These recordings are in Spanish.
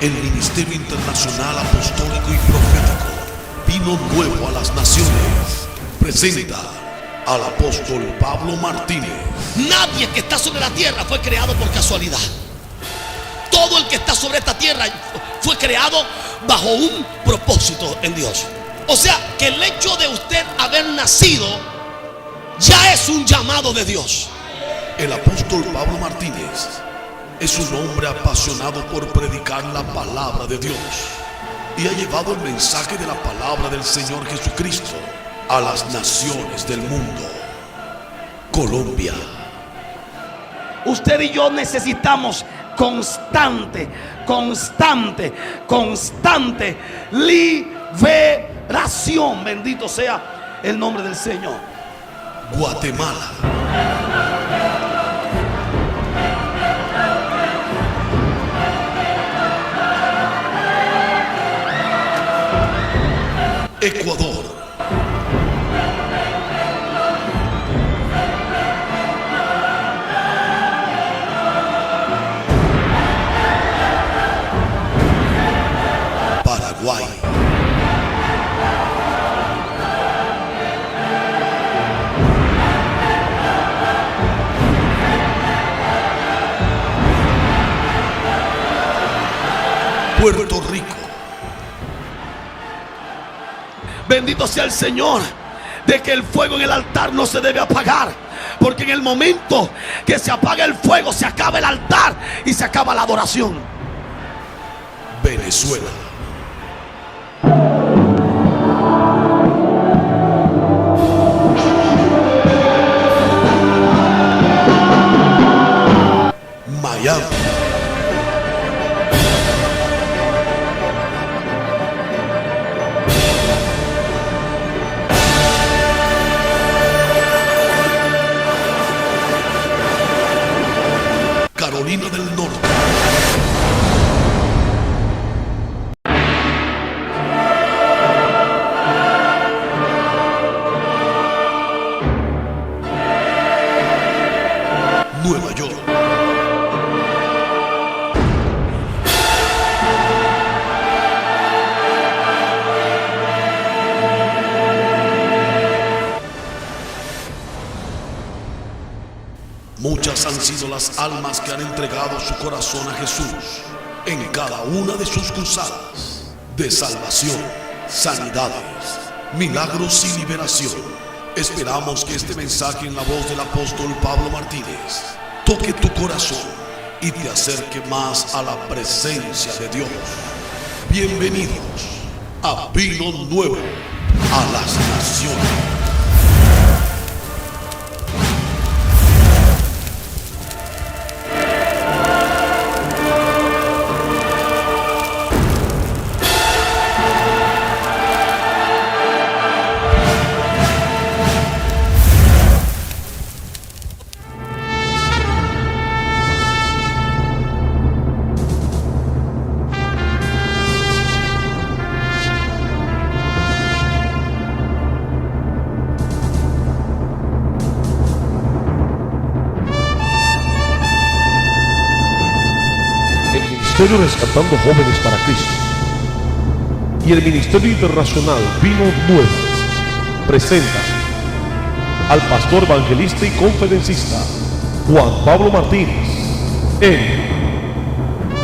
El Ministerio Internacional Apostólico y Profético Vino Nuevo a las Naciones presenta al apóstol Pablo Martínez. Nadie que está sobre la tierra fue creado por casualidad. Todo el que está sobre esta tierra fue creado bajo un propósito en Dios. O sea, que el hecho de usted haber nacido ya es un llamado de Dios. El apóstol Pablo Martínez es un hombre apasionado por predicar la palabra de Dios y ha llevado el mensaje de la palabra del Señor Jesucristo a las naciones del mundo. Colombia. Usted y yo necesitamos constante liberación. Bendito sea el nombre del Señor. Guatemala. Ecuador. Paraguay. Puerto Rico. Bendito sea el Señor, de que el fuego en el altar no se debe apagar, porque en el momento que se apaga el fuego se acaba el altar y se acaba la adoración. Venezuela. Miami. Carolina del Norte. Nueva York. Muchas han sido las almas que han entregado su corazón a Jesús en cada una de sus cruzadas de salvación, sanidades, milagros y liberación. Esperamos que este mensaje en la voz del apóstol Pablo Martínez toque tu corazón y te acerque más a la presencia de Dios. Bienvenidos a Vino Nuevo a las Naciones. Ministerio Rescatando Jóvenes para Cristo y el Ministerio Internacional Vino Nuevo presenta al pastor evangelista y conferencista Juan Pablo Martínez en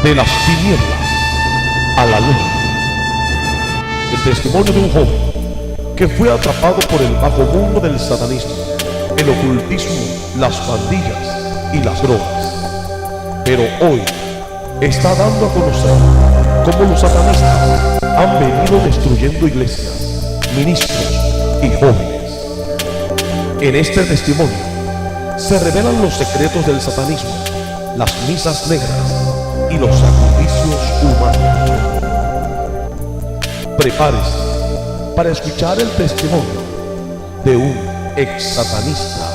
De las Tinieblas a la Luz. El testimonio de un joven que fue atrapado por el bajo mundo del satanismo, el ocultismo, las pandillas y las drogas, pero hoy está dando a conocer cómo los satanistas han venido destruyendo iglesias, ministros y jóvenes. En este testimonio se revelan los secretos del satanismo, las misas negras y los sacrificios humanos. Prepárese para escuchar el testimonio de un ex satanista.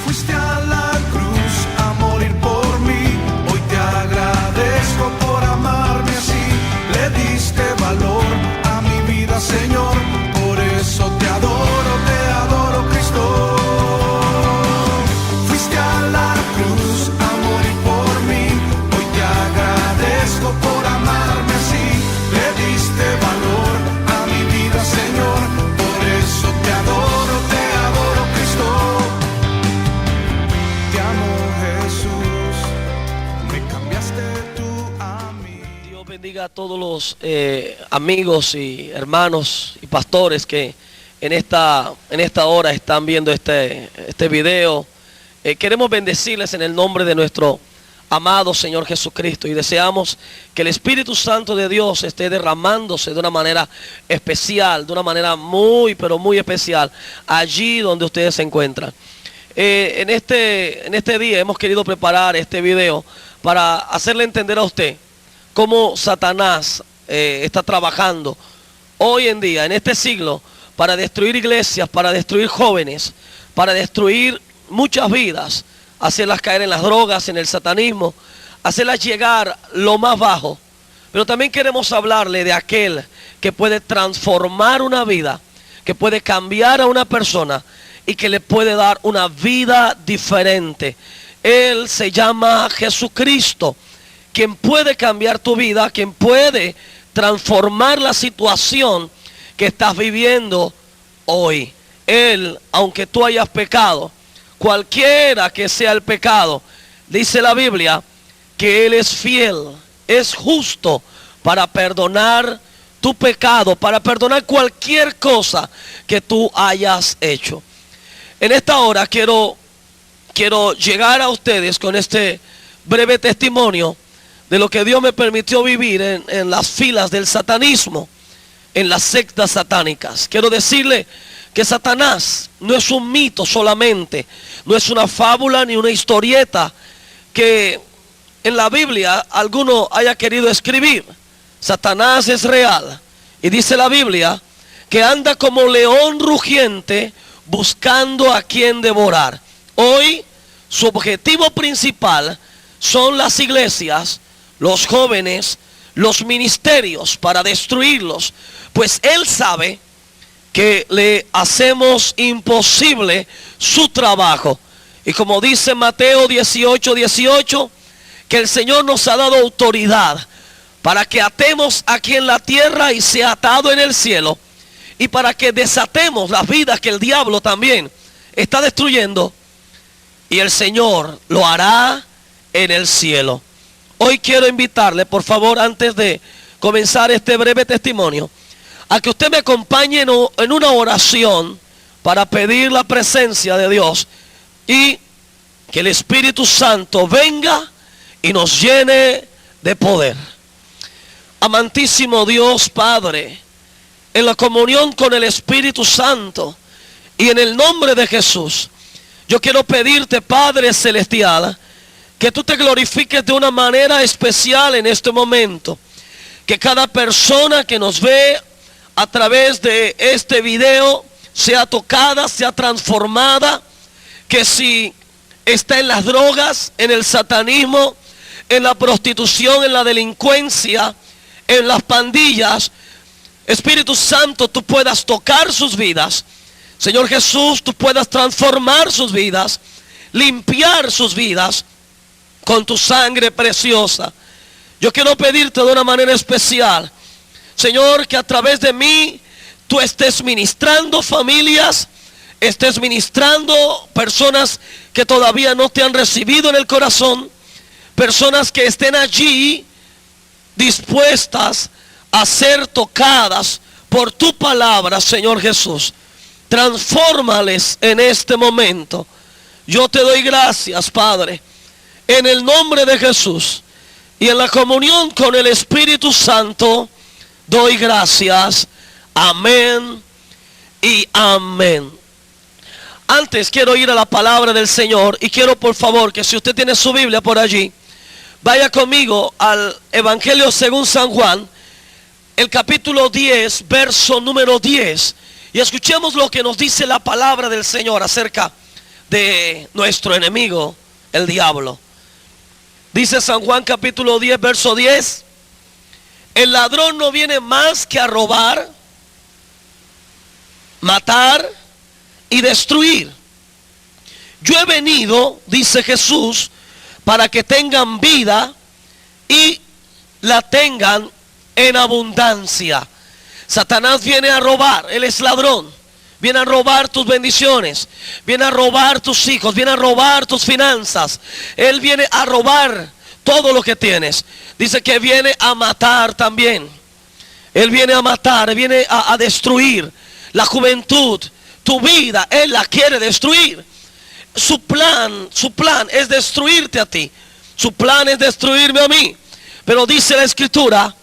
Fuiste a la cruz a morir por mí. Hoy te agradezco por amarme así. Le diste valor a mi vida, Señor. Por eso te adoro, Cristo. todos los amigos y hermanos y pastores que en esta hora están viendo este video. Queremos bendecirles en el nombre de nuestro amado Señor Jesucristo y deseamos que el Espíritu Santo de Dios esté derramándose de una manera especial, de una manera muy, pero muy especial, allí donde ustedes se encuentran. En este día hemos querido preparar este video para hacerle entender a usted cómo Satanás está trabajando hoy en día, en este siglo, para destruir iglesias, para destruir jóvenes, para destruir muchas vidas, hacerlas caer en las drogas, en el satanismo, hacerlas llegar lo más bajo. Pero también queremos hablarle de aquel que puede transformar una vida, que puede cambiar a una persona y que le puede dar una vida diferente. Él se llama Jesucristo, quien puede cambiar tu vida, quien puede transformar la situación que estás viviendo hoy. Él, aunque tú hayas pecado, cualquiera que sea el pecado, dice la Biblia que Él es fiel, es justo para perdonar tu pecado, para perdonar cualquier cosa que tú hayas hecho. En esta hora quiero llegar a ustedes con este breve testimonio de lo que Dios me permitió vivir en las filas del satanismo, en las sectas satánicas. Quiero decirle que Satanás no es un mito solamente, no es una fábula ni una historieta que en la Biblia alguno haya querido escribir. Satanás es real y dice la Biblia que anda como león rugiente buscando a quien devorar. Hoy su objetivo principal son las iglesias, los jóvenes, los ministerios, para destruirlos, pues él sabe que le hacemos imposible su trabajo. Y como dice Mateo 18:18, que el Señor nos ha dado autoridad para que atemos aquí en la tierra y sea atado en el cielo, y para que desatemos las vidas que el diablo también está destruyendo, y el Señor lo hará en el cielo. Hoy quiero invitarle, por favor, antes de comenzar este breve testimonio, a que usted me acompañe en una oración para pedir la presencia de Dios y que el Espíritu Santo venga y nos llene de poder. Amantísimo Dios Padre, en la comunión con el Espíritu Santo y en el nombre de Jesús, yo quiero pedirte, Padre Celestial, que tú te glorifiques de una manera especial en este momento. Que cada persona que nos ve a través de este video sea tocada, sea transformada. Que si está en las drogas, en el satanismo, en la prostitución, en la delincuencia, en las pandillas, Espíritu Santo, tú puedas tocar sus vidas. Señor Jesús, tú puedas transformar sus vidas, limpiar sus vidas con tu sangre preciosa. Yo quiero pedirte de una manera especial, Señor, que a través de mí tú estés ministrando familias, estés ministrando personas que todavía no te han recibido en el corazón, personas que estén allí dispuestas a ser tocadas por tu palabra, Señor Jesús. Transfórmales en este momento. Yo te doy gracias, Padre, en el nombre de Jesús y en la comunión con el Espíritu Santo. Doy gracias. Amén y amén. Antes quiero ir a la palabra del Señor y quiero, por favor, que si usted tiene su Biblia por allí, vaya conmigo al Evangelio según San Juan, el capítulo 10, verso número 10. Y escuchemos lo que nos dice la palabra del Señor acerca de nuestro enemigo, el diablo. Dice San Juan capítulo 10, verso 10. El ladrón no viene más que a robar, matar y destruir. Yo he venido, dice Jesús, para que tengan vida y la tengan en abundancia. Satanás viene a robar, él es ladrón. Viene a robar tus bendiciones, viene a robar tus hijos, viene a robar tus finanzas. Él viene a robar todo lo que tienes. Dice que viene a matar también. Él viene a matar, viene a destruir la juventud, tu vida. Él la quiere destruir. Su plan es destruirte a ti. Su plan es destruirme a mí. Pero dice la Escritura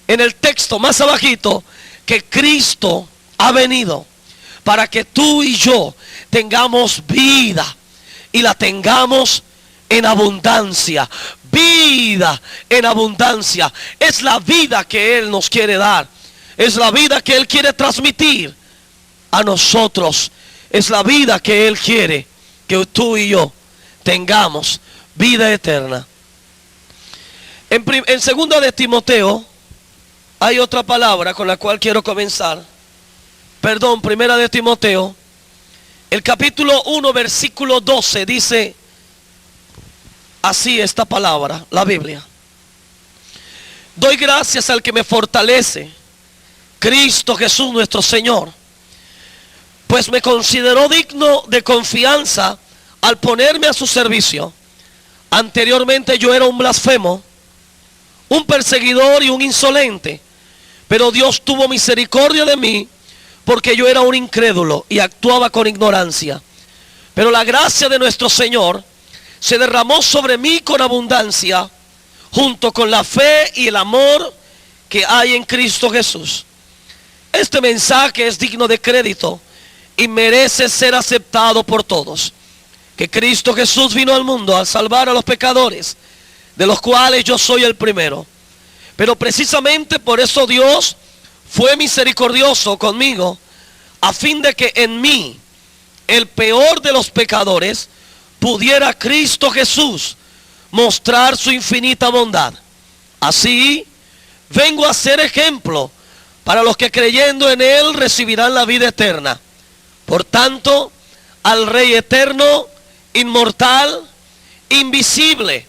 en el texto más abajito que Cristo ha venido para que tú y yo tengamos vida y la tengamos en abundancia. Vida en abundancia. Es la vida que Él nos quiere dar. Es la vida que Él quiere transmitir a nosotros. Es la vida que Él quiere que tú y yo tengamos, vida eterna. En 2 de Timoteo hay otra palabra con la cual quiero comenzar. Perdón, 1 de Timoteo, el capítulo 1, versículo 12 dice así esta palabra, la Biblia. Doy gracias al que me fortalece, Cristo Jesús nuestro Señor, pues me consideró digno de confianza al ponerme a su servicio. Anteriormente yo era un blasfemo, un perseguidor y un insolente, pero Dios tuvo misericordia de mí porque yo era un incrédulo y actuaba con ignorancia. Pero la gracia de nuestro Señor se derramó sobre mí con abundancia, junto con la fe y el amor que hay en Cristo Jesús. Este mensaje es digno de crédito y merece ser aceptado por todos. Que Cristo Jesús vino al mundo a salvar a los pecadores, de los cuales yo soy el primero. Pero precisamente por eso Dios fue misericordioso conmigo, a fin de que en mí, el peor de los pecadores, pudiera Cristo Jesús mostrar su infinita bondad. Así vengo a ser ejemplo para los que creyendo en Él recibirán la vida eterna. Por tanto, al Rey eterno, inmortal, invisible,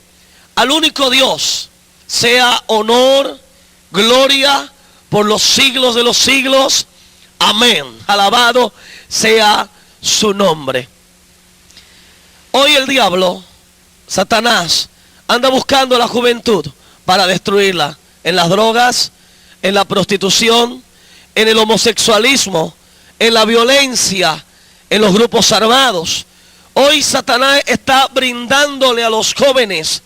al único Dios, sea honor, gloria por los siglos de los siglos. Amén. Alabado sea su nombre. Hoy el diablo, Satanás, anda buscando a la juventud para destruirla en las drogas, en la prostitución, en el homosexualismo, en la violencia, en los grupos armados. Hoy Satanás está brindándole a los jóvenes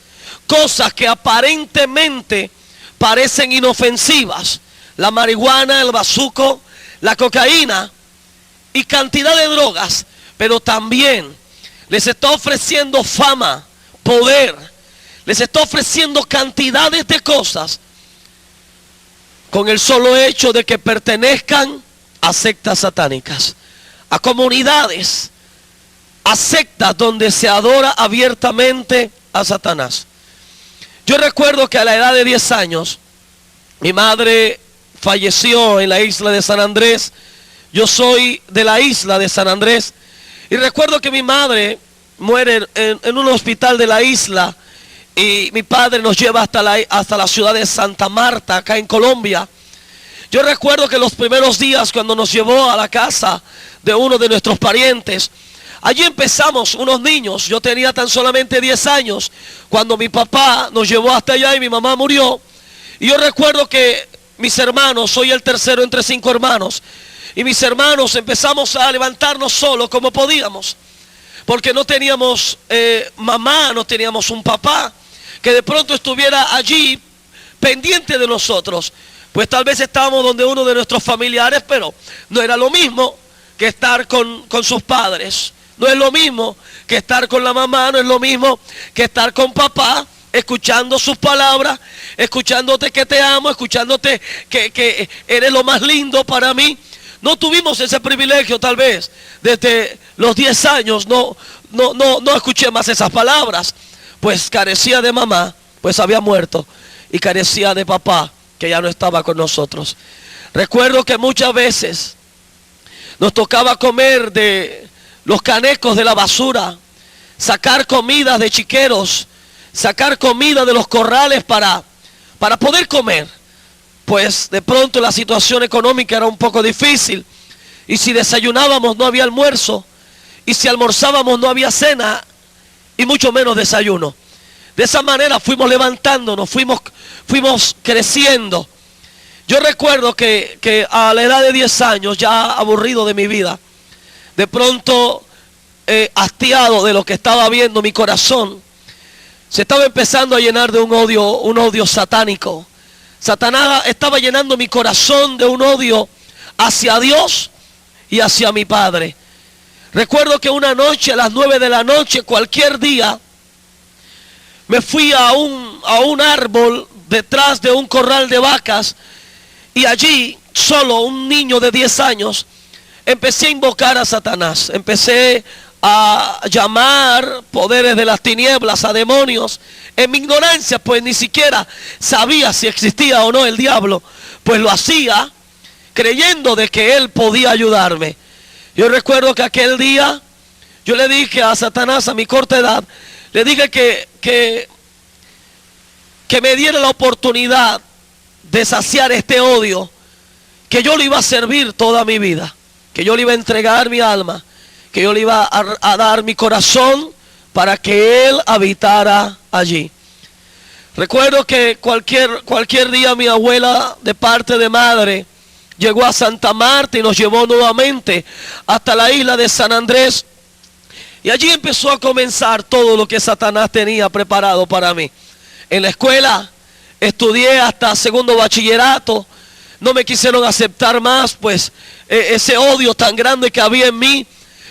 cosas que aparentemente parecen inofensivas. La marihuana, el bazuco, la cocaína y cantidad de drogas. Pero también les está ofreciendo fama, poder. Les está ofreciendo cantidades de cosas con el solo hecho de que pertenezcan a sectas satánicas, a comunidades, a sectas donde se adora abiertamente a Satanás. Yo recuerdo que a la edad de 10 años, mi madre falleció en la isla de San Andrés. Yo soy de la isla de San Andrés. Y recuerdo que mi madre muere en un hospital de la isla. Y mi padre nos lleva hasta la ciudad de Santa Marta, acá en Colombia. Yo recuerdo que los primeros días cuando nos llevó a la casa de uno de nuestros parientes, allí empezamos unos niños. Yo tenía tan solamente 10 años cuando mi papá nos llevó hasta allá y mi mamá murió. Y yo recuerdo que mis hermanos, soy el tercero entre 5 hermanos, y mis hermanos empezamos a levantarnos solos como podíamos, porque no teníamos mamá, no teníamos un papá que de pronto estuviera allí pendiente de nosotros. Pues tal vez estábamos donde uno de nuestros familiares, pero no era lo mismo que estar con sus padres. No es lo mismo que estar con la mamá, no es lo mismo que estar con papá, escuchando sus palabras, escuchándote que te amo, escuchándote que eres lo más lindo para mí. No tuvimos ese privilegio tal vez. Desde los 10 años no escuché más esas palabras. Pues carecía de mamá, pues había muerto. Y carecía de papá, que ya no estaba con nosotros. Recuerdo que muchas veces nos tocaba comer de los canecos de la basura, sacar comida de chiqueros, sacar comida de los corrales para poder comer. Pues de pronto la situación económica era un poco difícil. Y si desayunábamos no había almuerzo. Y si almorzábamos no había cena. Y mucho menos desayuno. De esa manera fuimos levantándonos, fuimos creciendo. Yo recuerdo que a la edad de 10 años, ya aburrido de mi vida, de pronto hastiado de lo que estaba viendo, mi corazón se estaba empezando a llenar de un odio satánico. Satanás estaba llenando mi corazón de un odio hacia Dios y hacia mi padre. Recuerdo que una noche, a las 9 de la noche, cualquier día, me fui a un árbol detrás de un corral de vacas, y allí, solo un niño de 10 años, empecé a invocar a Satanás. Empecé a llamar poderes de las tinieblas, a demonios. En mi ignorancia, pues ni siquiera sabía si existía o no el diablo, pues lo hacía creyendo de que él podía ayudarme. Yo recuerdo que aquel día yo le dije a Satanás, a mi corta edad, le dije que me diera la oportunidad de saciar este odio, que yo le iba a servir toda mi vida, que yo le iba a entregar mi alma, que yo le iba a dar mi corazón para que él habitara allí. Recuerdo que cualquier día mi abuela, de parte de madre, llegó a Santa Marta y nos llevó nuevamente hasta la isla de San Andrés, y allí empezó a comenzar todo lo que Satanás tenía preparado para mí. En la escuela estudié hasta segundo bachillerato. No me quisieron aceptar más, pues ese odio tan grande que había en mí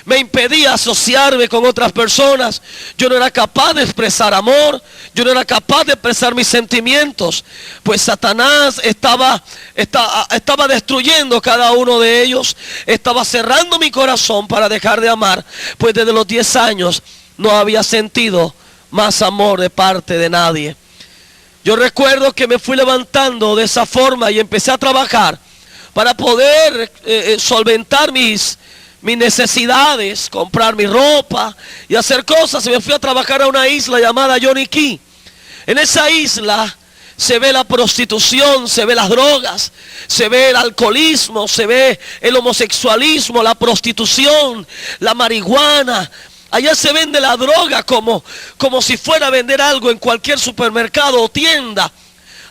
me impedía asociarme con otras personas. Yo no era capaz de expresar amor, yo no era capaz de expresar mis sentimientos, pues Satanás estaba destruyendo cada uno de ellos, estaba cerrando mi corazón para dejar de amar, pues desde los 10 años no había sentido más amor de parte de nadie. Yo recuerdo que me fui levantando de esa forma y empecé a trabajar para poder solventar mis necesidades, comprar mi ropa y hacer cosas. Y me fui a trabajar a una isla llamada Johnny Key. En esa isla se ve la prostitución, se ve las drogas, se ve el alcoholismo, se ve el homosexualismo, la prostitución, la marihuana. Allá se vende la droga como si fuera a vender algo en cualquier supermercado o tienda.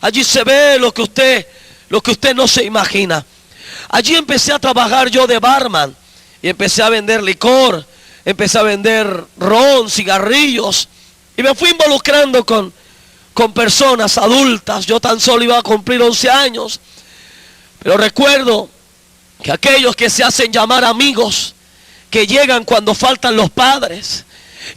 Allí se ve lo que usted no se imagina. Allí empecé a trabajar yo de barman y empecé a vender licor, empecé a vender ron, cigarrillos, y me fui involucrando con personas adultas. Yo tan solo iba a cumplir 11 años, pero recuerdo que aquellos que se hacen llamar amigos, que llegan cuando faltan los padres,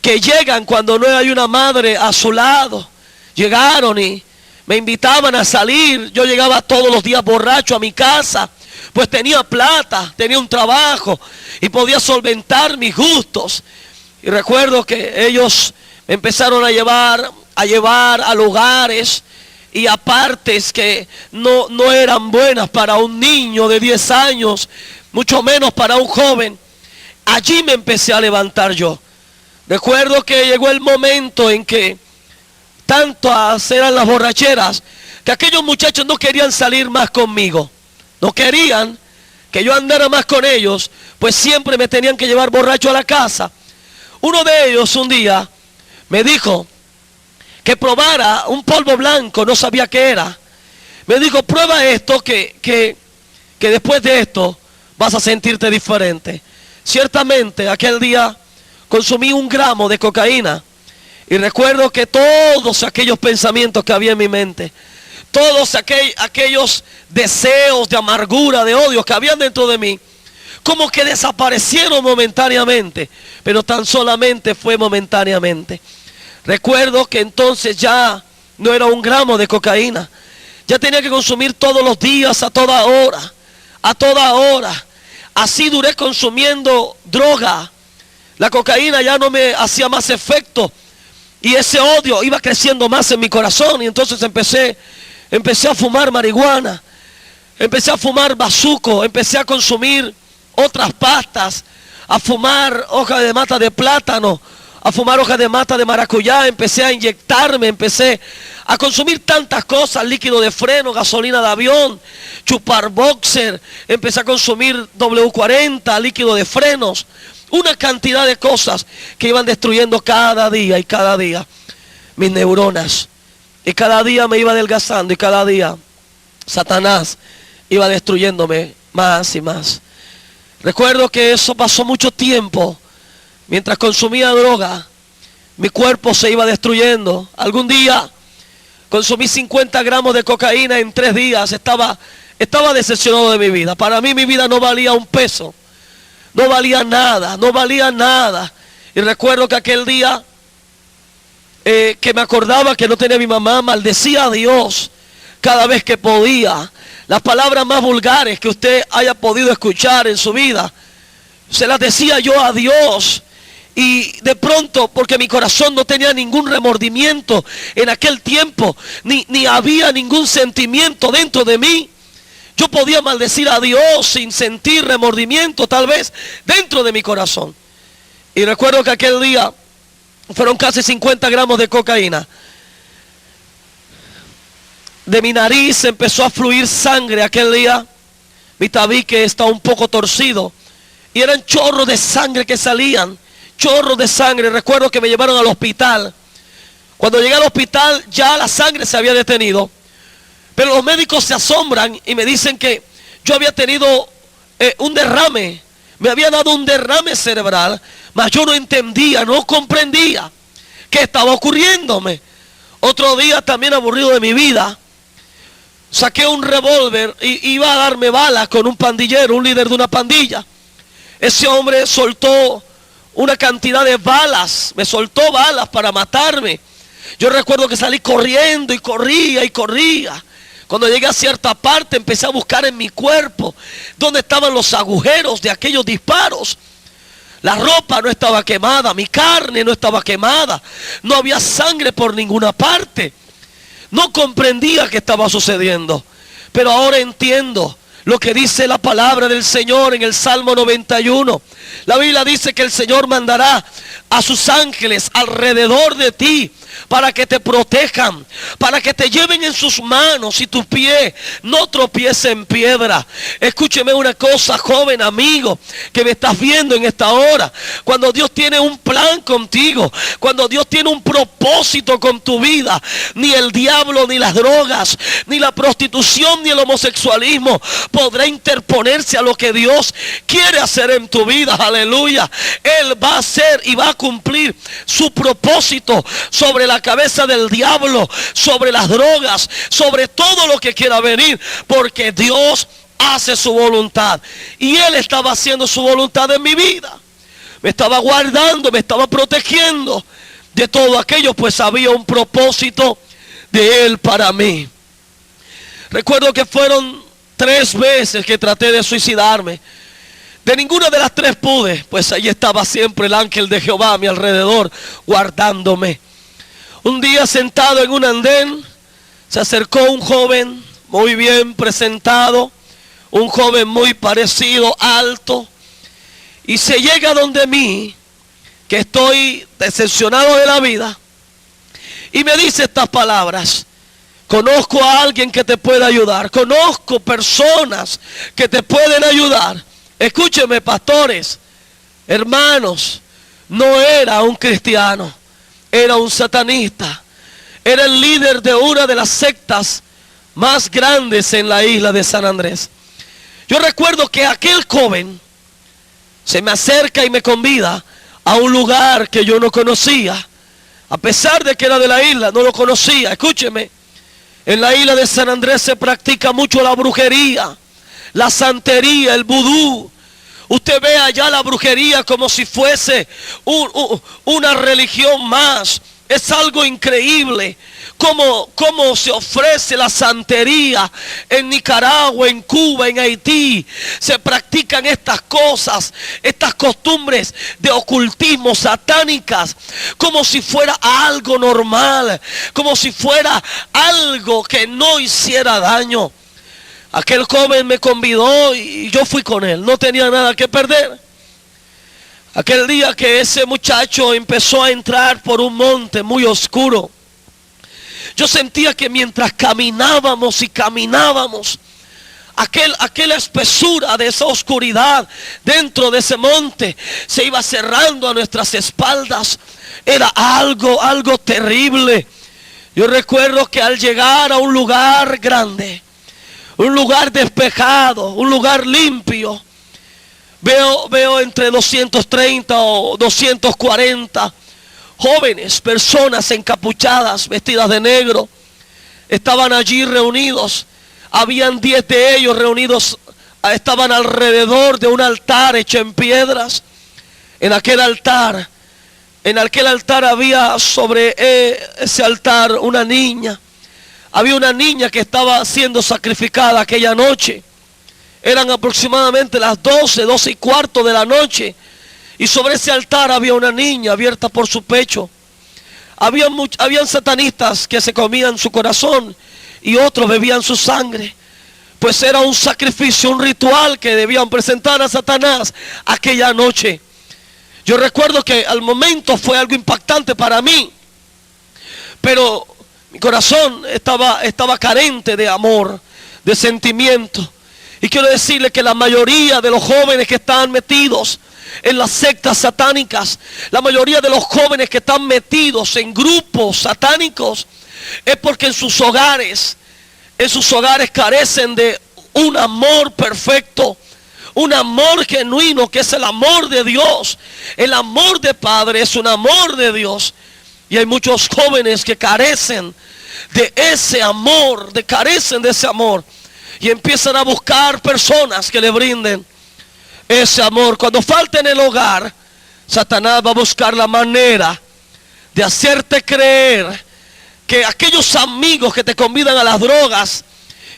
que llegan cuando no hay una madre a su lado, llegaron y me invitaban a salir. Yo llegaba todos los días borracho a mi casa, pues tenía plata, tenía un trabajo y podía solventar mis gustos. Y recuerdo que ellos me empezaron a llevar a lugares y a partes que no eran buenas para un niño de 10 años, mucho menos para un joven. Allí me empecé a levantar yo. Recuerdo que llegó el momento en que tantas eran las borracheras que aquellos muchachos no querían salir más conmigo. No querían que yo andara más con ellos, pues siempre me tenían que llevar borracho a la casa. Uno de ellos un día me dijo que probara un polvo blanco, no sabía qué era. Me dijo, prueba esto que después de esto vas a sentirte diferente. Ciertamente aquel día consumí 1 gramo de cocaína y recuerdo que todos aquellos pensamientos que había en mi mente, todos aquellos deseos de amargura, de odio que habían dentro de mí, como que desaparecieron momentáneamente, pero tan solamente fue momentáneamente. Recuerdo que entonces ya no era 1 gramo de cocaína, ya tenía que consumir todos los días, a toda hora, a toda hora. Así duré consumiendo droga. La cocaína ya no me hacía más efecto y ese odio iba creciendo más en mi corazón. Y entonces empecé a fumar marihuana, empecé a fumar bazuco, empecé a consumir otras pastas, a fumar hoja de mata de plátano, a fumar hoja de mata de maracuyá, empecé a inyectarme, empecé a consumir tantas cosas, líquido de freno, gasolina de avión, chupar boxer, empecé a consumir W40, líquido de frenos, una cantidad de cosas que iban destruyendo cada día y cada día. mis neuronas. Y cada día me iba adelgazando y cada día Satanás iba destruyéndome más y más. Recuerdo que eso pasó mucho tiempo. Mientras consumía droga, mi cuerpo se iba destruyendo. Algún día consumí 50 gramos de cocaína en 3 días. Estaba decepcionado de mi vida. Para mí mi vida no valía un peso. No valía nada. Y recuerdo que aquel día que me acordaba que no tenía a mi mamá, maldecía a Dios cada vez que podía. Las palabras más vulgares que usted haya podido escuchar en su vida, se las decía yo a Dios. Y de pronto, porque mi corazón no tenía ningún remordimiento en aquel tiempo, ni había ningún sentimiento dentro de mí, yo podía maldecir a Dios sin sentir remordimiento, tal vez dentro de mi corazón. Y recuerdo que aquel día fueron casi 50 gramos de cocaína. De mi nariz empezó a fluir sangre aquel día. Mi tabique estaba un poco torcido y eran chorros de sangre que salían. Chorros de sangre. Recuerdo que me llevaron al hospital. Cuando llegué al hospital ya la sangre se había detenido. Pero los médicos se asombran y me dicen que yo había tenido un derrame. Me había dado un derrame cerebral. Mas yo no entendía, no comprendía qué estaba ocurriéndome. Otro día también aburrido de mi vida, saqué un revólver y iba a darme balas con un pandillero, un líder de una pandilla. Ese hombre soltó una cantidad de balas, me soltó balas para matarme. Yo recuerdo que salí corriendo y corría. Cuando llegué a cierta parte empecé a buscar en mi cuerpo dónde estaban los agujeros de aquellos disparos. La ropa no estaba quemada, mi carne no estaba quemada, no había sangre por ninguna parte. No comprendía qué estaba sucediendo, pero ahora entiendo lo que dice la palabra del Señor en el Salmo 91. La Biblia dice que el Señor mandará a sus ángeles alrededor de ti para que te protejan, para que te lleven en sus manos y tu pie no tropiece en piedra. Escúcheme una cosa, joven amigo que me estás viendo en esta hora. Cuando Dios tiene un plan contigo, cuando Dios tiene un propósito con tu vida, ni el diablo, ni las drogas, ni la prostitución, ni el homosexualismo podrá interponerse a lo que Dios quiere hacer en tu vida. Aleluya. Él va a hacer y va a cumplir su propósito sobre la cabeza del diablo, sobre las drogas, sobre todo lo que quiera venir, porque Dios hace su voluntad. Y Él estaba haciendo su voluntad en mi vida. Me estaba guardando, me estaba protegiendo de todo aquello, pues había un propósito de Él para mí. Recuerdo que fueron 3 veces que traté de suicidarme. De ninguna de las 3 pude, pues allí estaba siempre el ángel de Jehová a mi alrededor, guardándome. Un día sentado en un andén, se acercó un joven muy bien presentado, un joven muy parecido, alto, y se llega donde mí, que estoy decepcionado de la vida, y me dice estas palabras: conozco a alguien que te puede ayudar, conozco personas que te pueden ayudar. Escúcheme, pastores, hermanos, no era un cristiano, era un satanista. Era el líder de una de las sectas más grandes en la isla de San Andrés. Yo recuerdo que aquel joven se me acerca y me convida a un lugar que yo no conocía. A pesar de que era de la isla, no lo conocía. Escúcheme, en la isla de San Andrés se practica mucho la brujería, la santería, el vudú. Usted ve allá la brujería como si fuese una religión más. Es algo increíble cómo se ofrece la santería en Nicaragua, en Cuba, en Haití. Se practican estas cosas, estas costumbres de ocultismo satánicas, como si fuera algo normal, como si fuera algo que no hiciera daño. Aquel joven me convidó y yo fui con él, no tenía nada que perder. Aquel día que ese muchacho empezó a entrar por un monte muy oscuro, yo sentía que mientras caminábamos y caminábamos, aquella espesura de esa oscuridad dentro de ese monte se iba cerrando a nuestras espaldas. Era algo terrible. Yo recuerdo que al llegar a un lugar grande, un lugar despejado, un lugar limpio, veo entre 230 o 240 jóvenes, personas encapuchadas, vestidas de negro. Estaban allí reunidos. Habían 10 de ellos reunidos, estaban alrededor de un altar hecho en piedras. En aquel altar había sobre ese altar una niña. Había una niña que estaba siendo sacrificada aquella noche. Eran aproximadamente las 12 y cuarto de la noche. Y sobre ese altar había una niña abierta por su pecho. Habían satanistas que se comían su corazón y otros bebían su sangre. Pues era un sacrificio, un ritual que debían presentar a Satanás aquella noche. Yo recuerdo que al momento fue algo impactante para mí, pero mi corazón estaba carente de amor, de sentimiento. Y quiero decirle que la mayoría de los jóvenes que están metidos en las sectas satánicas, la mayoría de los jóvenes que están metidos en grupos satánicos, es porque en sus hogares carecen de un amor perfecto. Un amor genuino que es el amor de Dios. El amor de Padre es un amor de Dios. Y hay muchos jóvenes que carecen de ese amor, y empiezan a buscar personas que le brinden ese amor. Cuando falta en el hogar, Satanás va a buscar la manera de hacerte creer que aquellos amigos que te convidan a las drogas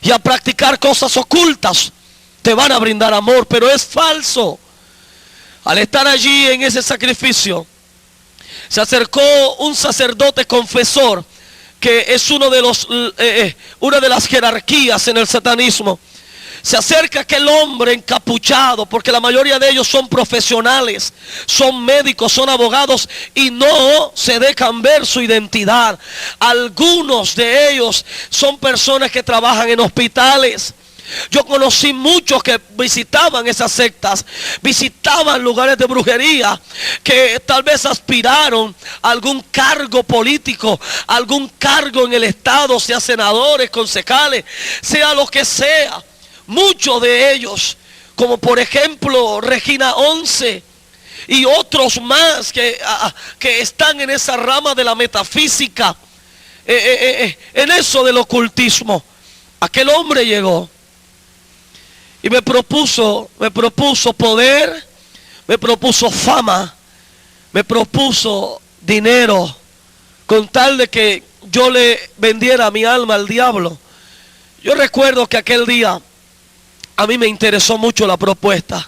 y a practicar cosas ocultas te van a brindar amor, pero es falso. Al estar allí en ese sacrificio, se acercó un sacerdote confesor, que es una de las jerarquías en el satanismo. Se acerca aquel hombre encapuchado, porque la mayoría de ellos son profesionales, son médicos, son abogados y no se dejan ver su identidad. Algunos de ellos son personas que trabajan en hospitales. Yo conocí muchos que visitaban esas sectas, visitaban lugares de brujería, que tal vez aspiraron a algún cargo político, algún cargo en el estado, sea senadores, concejales, sea lo que sea. Muchos de ellos, como por ejemplo Regina 11 y otros más que están en esa rama de la metafísica, en eso del ocultismo. Aquel hombre llegó y me propuso poder, me propuso fama, me propuso dinero, con tal de que yo le vendiera mi alma al diablo. Yo recuerdo que aquel día a mí me interesó mucho la propuesta,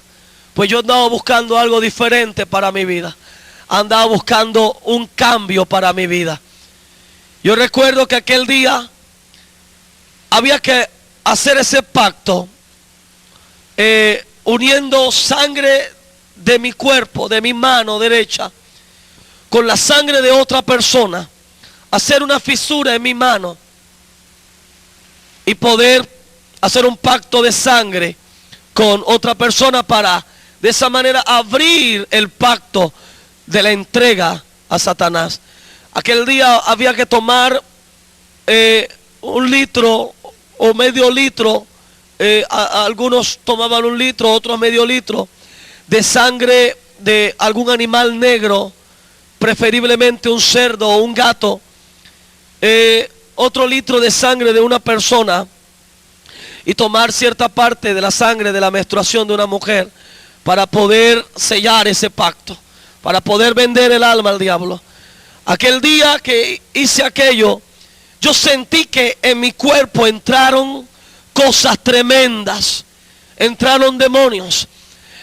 pues yo andaba buscando algo diferente para mi vida, andaba buscando un cambio para mi vida. Yo recuerdo que aquel día había que hacer ese pacto, uniendo sangre de mi cuerpo, de mi mano derecha, con la sangre de otra persona, hacer una fisura en mi mano y poder hacer un pacto de sangre con otra persona, para de esa manera abrir el pacto de la entrega a Satanás. Aquel día había que tomar 1 litro o medio litro, algunos tomaban 1 litro, otros medio litro de sangre de algún animal negro, preferiblemente un cerdo o un gato, otro litro de sangre de una persona, y tomar cierta parte de la sangre de la menstruación de una mujer, para poder sellar ese pacto, para poder vender el alma al diablo. Aquel día que hice aquello, yo sentí que en mi cuerpo entraron cosas tremendas, entraron demonios,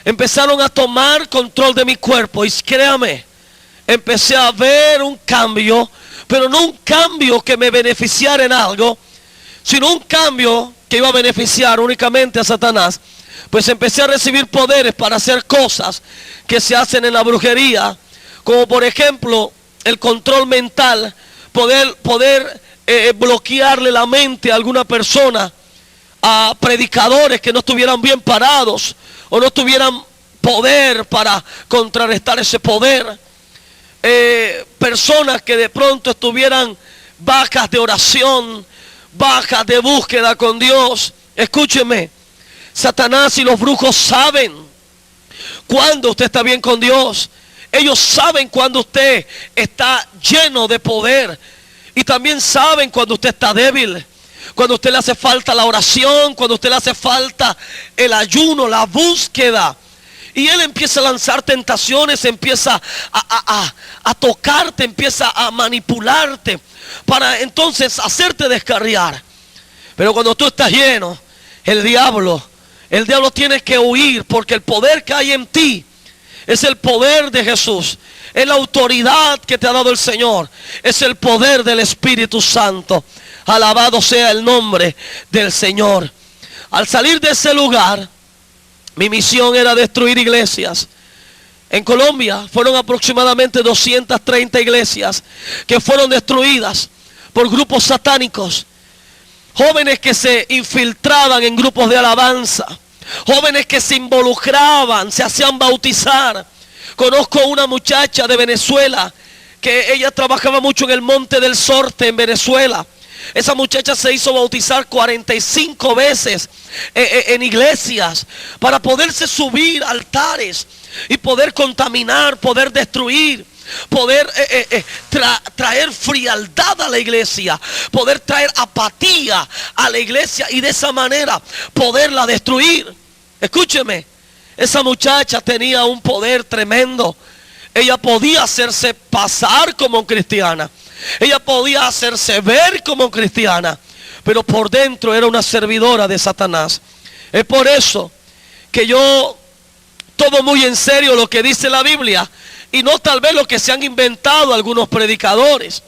empezaron a tomar control de mi cuerpo, y créame, empecé a ver un cambio, pero no un cambio que me beneficiara en algo, sino un cambio que iba a beneficiar únicamente a Satanás. Pues empecé a recibir poderes para hacer cosas que se hacen en la brujería, como por ejemplo el control mental, poder bloquearle la mente a alguna persona, a predicadores que no estuvieran bien parados o no tuvieran poder para contrarrestar ese poder. Personas que de pronto estuvieran bajas de oración, bajas de búsqueda con Dios. Escúcheme, Satanás y los brujos saben cuando usted está bien con Dios. Ellos saben cuando usted está lleno de poder. Y también saben cuando usted está débil, cuando a usted le hace falta la oración, cuando a usted le hace falta el ayuno, la búsqueda. Y él empieza a lanzar tentaciones, empieza a tocarte, empieza a manipularte para entonces hacerte descarriar. Pero cuando tú estás lleno, el diablo tiene que huir, porque el poder que hay en ti es el poder de Jesús. Es la autoridad que te ha dado el Señor. Es el poder del Espíritu Santo. Alabado sea el nombre del Señor. Al salir de ese lugar, mi misión era destruir iglesias. En Colombia fueron aproximadamente 230 iglesias que fueron destruidas por grupos satánicos. Jóvenes que se infiltraban en grupos de alabanza. Jóvenes que se involucraban, se hacían bautizar. Conozco una muchacha de Venezuela que ella trabajaba mucho en el Monte del Sorte en Venezuela. Esa muchacha se hizo bautizar 45 veces en iglesias para poderse subir a altares y poder contaminar, poder destruir, poder traer frialdad a la iglesia, poder traer apatía a la iglesia y de esa manera poderla destruir. Escúcheme, esa muchacha tenía un poder tremendo. Ella podía hacerse pasar como cristiana. Ella podía hacerse ver como cristiana, pero por dentro era una servidora de Satanás. Es por eso que yo tomo muy en serio lo que dice la Biblia y no tal vez lo que se han inventado algunos predicadores,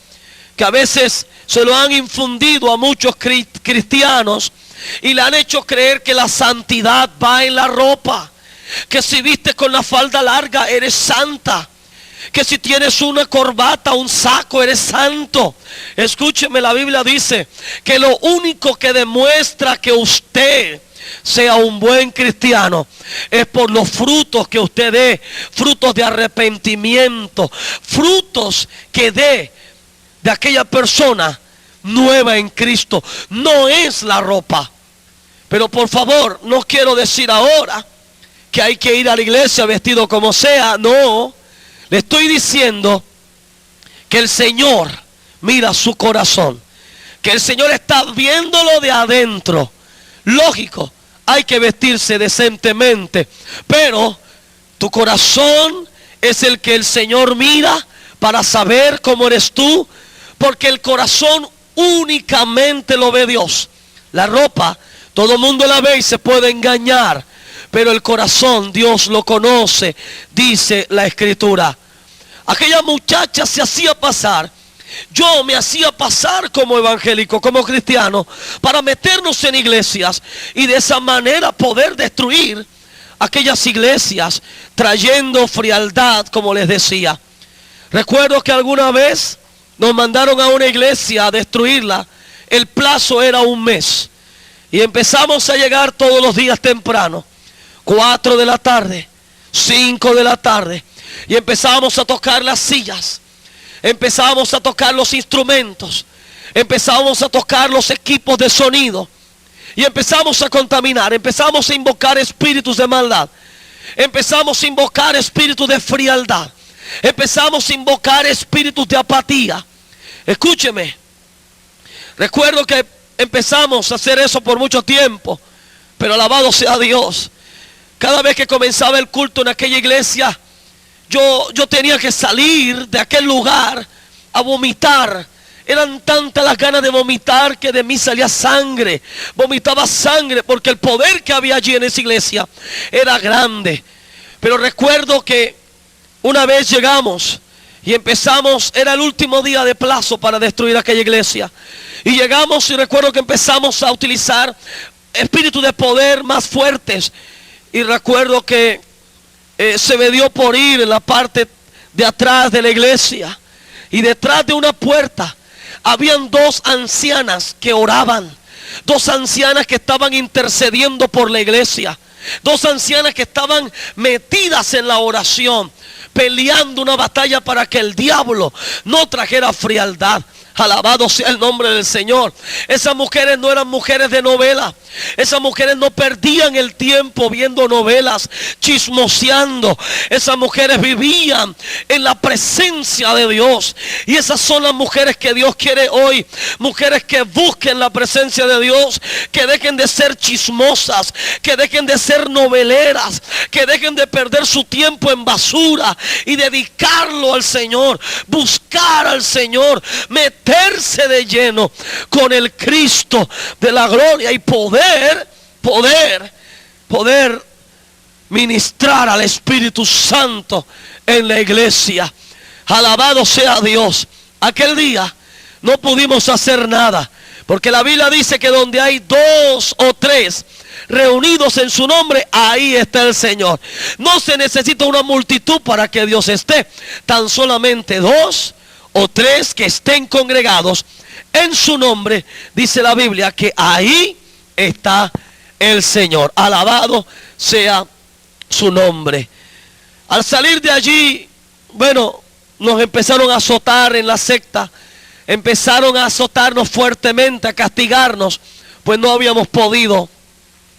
que a veces se lo han infundido a muchos cristianos y le han hecho creer que la santidad va en la ropa, que si viste con la falda larga eres santa, que si tienes una corbata, un saco, eres santo. Escúcheme, la Biblia dice que lo único que demuestra que usted sea un buen cristiano es por los frutos que usted dé, frutos de arrepentimiento, frutos que dé de aquella persona nueva en Cristo. No es la ropa. Pero por favor, no quiero decir ahora que hay que ir a la iglesia vestido como sea. No, le estoy diciendo que el Señor mira su corazón, que el Señor está viéndolo de adentro. Lógico, hay que vestirse decentemente, pero tu corazón es el que el Señor mira para saber cómo eres tú, porque el corazón únicamente lo ve Dios. La ropa, todo el mundo la ve y se puede engañar, pero el corazón Dios lo conoce, dice la Escritura. Aquella muchacha se hacía pasar, yo me hacía pasar como evangélico, como cristiano, para meternos en iglesias y de esa manera poder destruir aquellas iglesias, trayendo frialdad, como les decía. Recuerdo que alguna vez nos mandaron a una iglesia a destruirla. El plazo era un mes y empezamos a llegar todos los días temprano, 4 de la tarde, 5 de la tarde, y empezamos a tocar las sillas, empezamos a tocar los instrumentos, empezamos a tocar los equipos de sonido y empezamos a contaminar, empezamos a invocar espíritus de maldad, empezamos a invocar espíritus de frialdad, empezamos a invocar espíritus de apatía. Escúcheme, recuerdo que empezamos a hacer eso por mucho tiempo, pero alabado sea Dios. Cada vez que comenzaba el culto en aquella iglesia, yo tenía que salir de aquel lugar a vomitar. Eran tantas las ganas de vomitar que de mí salía sangre. Vomitaba sangre porque el poder que había allí en esa iglesia era grande. Pero recuerdo que una vez llegamos y empezamos, era el último día de plazo para destruir aquella iglesia. Y llegamos y recuerdo que empezamos a utilizar espíritus de poder más fuertes. Y recuerdo que se me dio por ir en la parte de atrás de la iglesia. Y detrás de una puerta habían 2 ancianas que oraban. dos ancianas que estaban intercediendo por la iglesia, dos ancianas que estaban metidas en la oración, peleando una batalla para que el diablo no trajera frialdad. Alabado sea el nombre del Señor. Esas mujeres no eran mujeres de novela. Esas mujeres no perdían el tiempo viendo novelas, chismoseando. Esas mujeres vivían en la presencia de Dios. Y esas son las mujeres que Dios quiere hoy. Mujeres que busquen la presencia de Dios, que dejen de ser chismosas, que dejen de ser noveleras, que dejen de perder su tiempo en basura y dedicarlo al Señor, buscar al Señor, meterse de lleno con el Cristo de la gloria y poder ministrar al Espíritu Santo en la iglesia. Alabado sea Dios. Aquel día no pudimos hacer nada, porque la Biblia dice que donde hay 2 o 3 reunidos en su nombre, ahí está el Señor. No se necesita una multitud para que Dios esté, tan solamente 2 o 3 que estén congregados en su nombre, dice la Biblia que ahí está el Señor. Alabado sea su nombre. Al salir de allí, bueno, nos empezaron a azotar en la secta, empezaron a azotarnos fuertemente, a castigarnos, pues no habíamos podido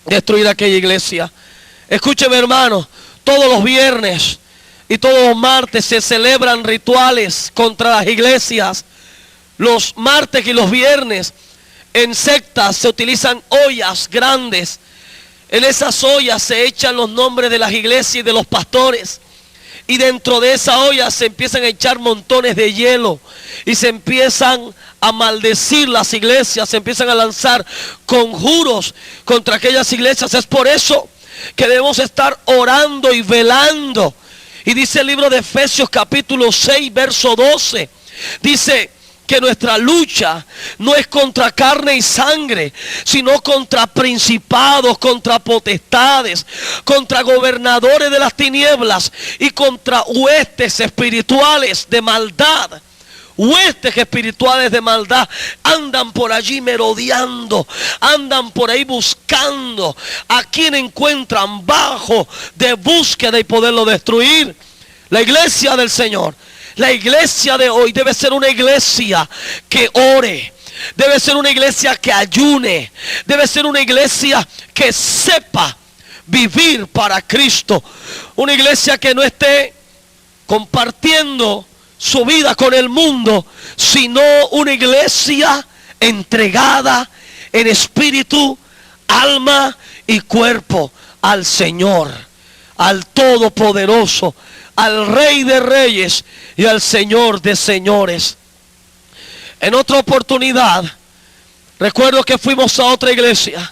destruir aquella iglesia. Escúcheme, hermano, todos los viernes y todos los martes se celebran rituales contra las iglesias. Los martes y los viernes en sectas se utilizan ollas grandes. En esas ollas se echan los nombres de las iglesias y de los pastores. Y dentro de esa olla se empiezan a echar montones de hielo. Y se empiezan a maldecir las iglesias. Se empiezan a lanzar conjuros contra aquellas iglesias. Es por eso que debemos estar orando y velando. Y dice el libro de Efesios capítulo 6 verso 12. Dice que nuestra lucha no es contra carne y sangre, sino contra principados, contra potestades, contra gobernadores de las tinieblas y contra huestes espirituales de maldad. Huestes espirituales de maldad andan por allí merodeando, andan por ahí buscando a quien encuentran bajo de búsqueda y poderlo destruir. La iglesia del Señor, la iglesia de hoy debe ser una iglesia que ore, debe ser una iglesia que ayune, debe ser una iglesia que sepa vivir para Cristo, una iglesia que no esté compartiendo su vida con el mundo, sino una iglesia entregada en espíritu, alma y cuerpo al Señor, al Todopoderoso, al Rey de Reyes y al Señor de Señores. En otra oportunidad, recuerdo que fuimos a otra iglesia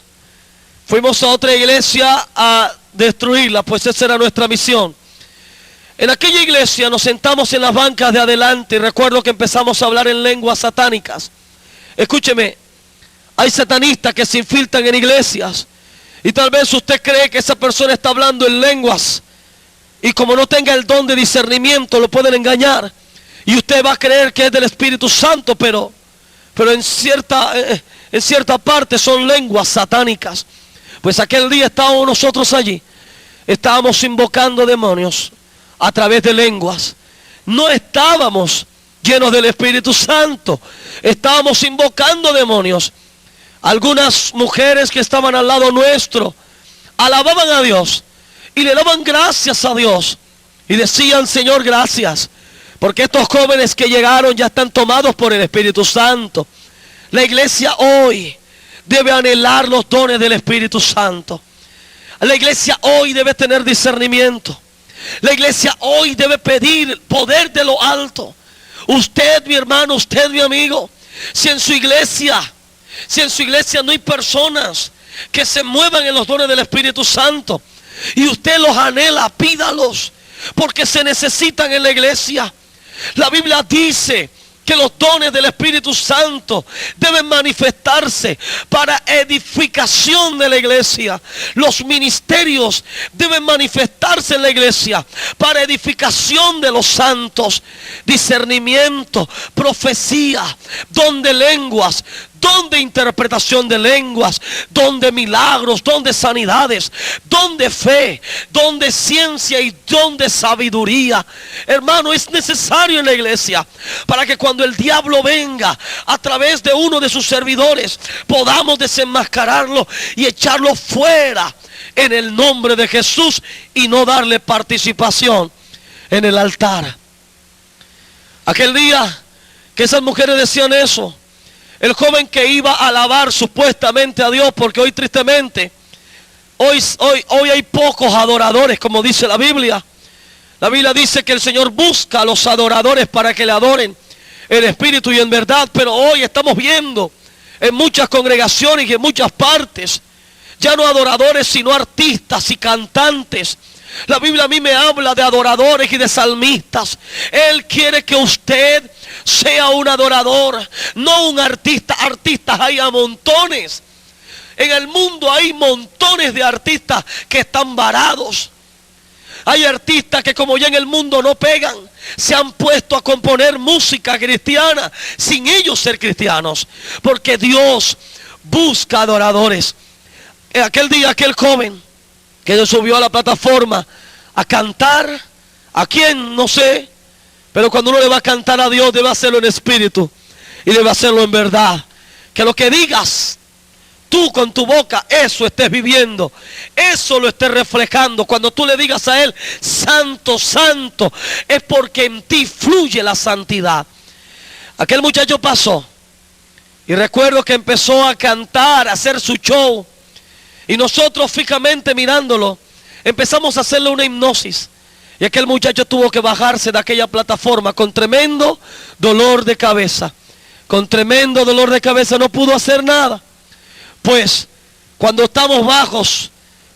a destruirla, pues esa era nuestra misión. En aquella iglesia nos sentamos en las bancas de adelante y recuerdo que empezamos a hablar en lenguas satánicas. Escúcheme, hay satanistas que se infiltran en iglesias y tal vez usted cree que esa persona está hablando en lenguas y como no tenga el don de discernimiento lo pueden engañar y usted va a creer que es del Espíritu Santo, pero en cierta parte son lenguas satánicas. Pues aquel día estábamos nosotros allí, estábamos invocando demonios a través de lenguas. No estábamos llenos del Espíritu Santo, estábamos invocando demonios. Algunas mujeres que estaban al lado nuestro alababan a Dios y le daban gracias a Dios y decían: Señor, gracias, porque estos jóvenes que llegaron ya están tomados por el Espíritu Santo. La iglesia hoy debe anhelar los dones del Espíritu Santo. La iglesia hoy debe tener discernimiento. La iglesia hoy debe pedir poder de lo alto. Usted, mi hermano, usted, mi amigo, si en su iglesia no hay personas que se muevan en los dones del Espíritu Santo y usted los anhela, pídalos, porque se necesitan en la iglesia. La Biblia dice que los dones del Espíritu Santo deben manifestarse para edificación de la iglesia. Los ministerios deben manifestarse en la iglesia para edificación de los santos. Discernimiento, profecía, don de lenguas, don de interpretación de lenguas, don de milagros, don de sanidades, don de fe, don de ciencia y don de sabiduría. Hermano, es necesario en la iglesia para que cuando el diablo venga a través de uno de sus servidores, podamos desenmascararlo y echarlo fuera en el nombre de Jesús y no darle participación en el altar. Aquel día que esas mujeres decían eso, el joven que iba a alabar supuestamente a Dios, porque hoy tristemente, hoy hay pocos adoradores, como dice la Biblia. La Biblia dice que el Señor busca a los adoradores para que le adoren en espíritu y en verdad, pero hoy estamos viendo en muchas congregaciones y en muchas partes, ya no adoradores sino artistas y cantantes. La Biblia a mí me habla de adoradores y de salmistas. Él quiere que usted sea un adorador, no un artista. Artistas hay a montones. En el mundo hay montones de artistas que están varados. Hay artistas que como ya en el mundo no pegan, se han puesto a componer música cristiana sin ellos ser cristianos, porque Dios busca adoradores. En aquel día, aquel joven que se subió a la plataforma a cantar, ¿a quién? No sé, pero cuando uno le va a cantar a Dios, debe hacerlo en espíritu y debe hacerlo en verdad. Que lo que digas tú con tu boca, eso estés viviendo, eso lo estés reflejando. Cuando tú le digas a Él, santo, santo, es porque en ti fluye la santidad. Aquel muchacho pasó y recuerdo que empezó a cantar, a hacer su show, y nosotros fijamente mirándolo, empezamos a hacerle una hipnosis. Y aquel muchacho tuvo que bajarse de aquella plataforma con tremendo dolor de cabeza. Con tremendo dolor de cabeza, no pudo hacer nada. Pues cuando estamos bajos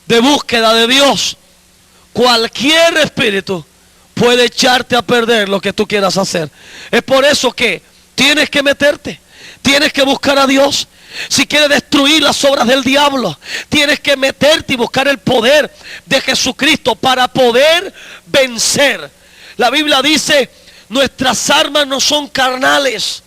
de búsqueda de Dios, cualquier espíritu puede echarte a perder lo que tú quieras hacer. Es por eso que tienes que meterte, tienes que buscar a Dios. Si quieres destruir las obras del diablo, tienes que meterte y buscar el poder de Jesucristo para poder vencer. La Biblia dice, nuestras armas no son carnales,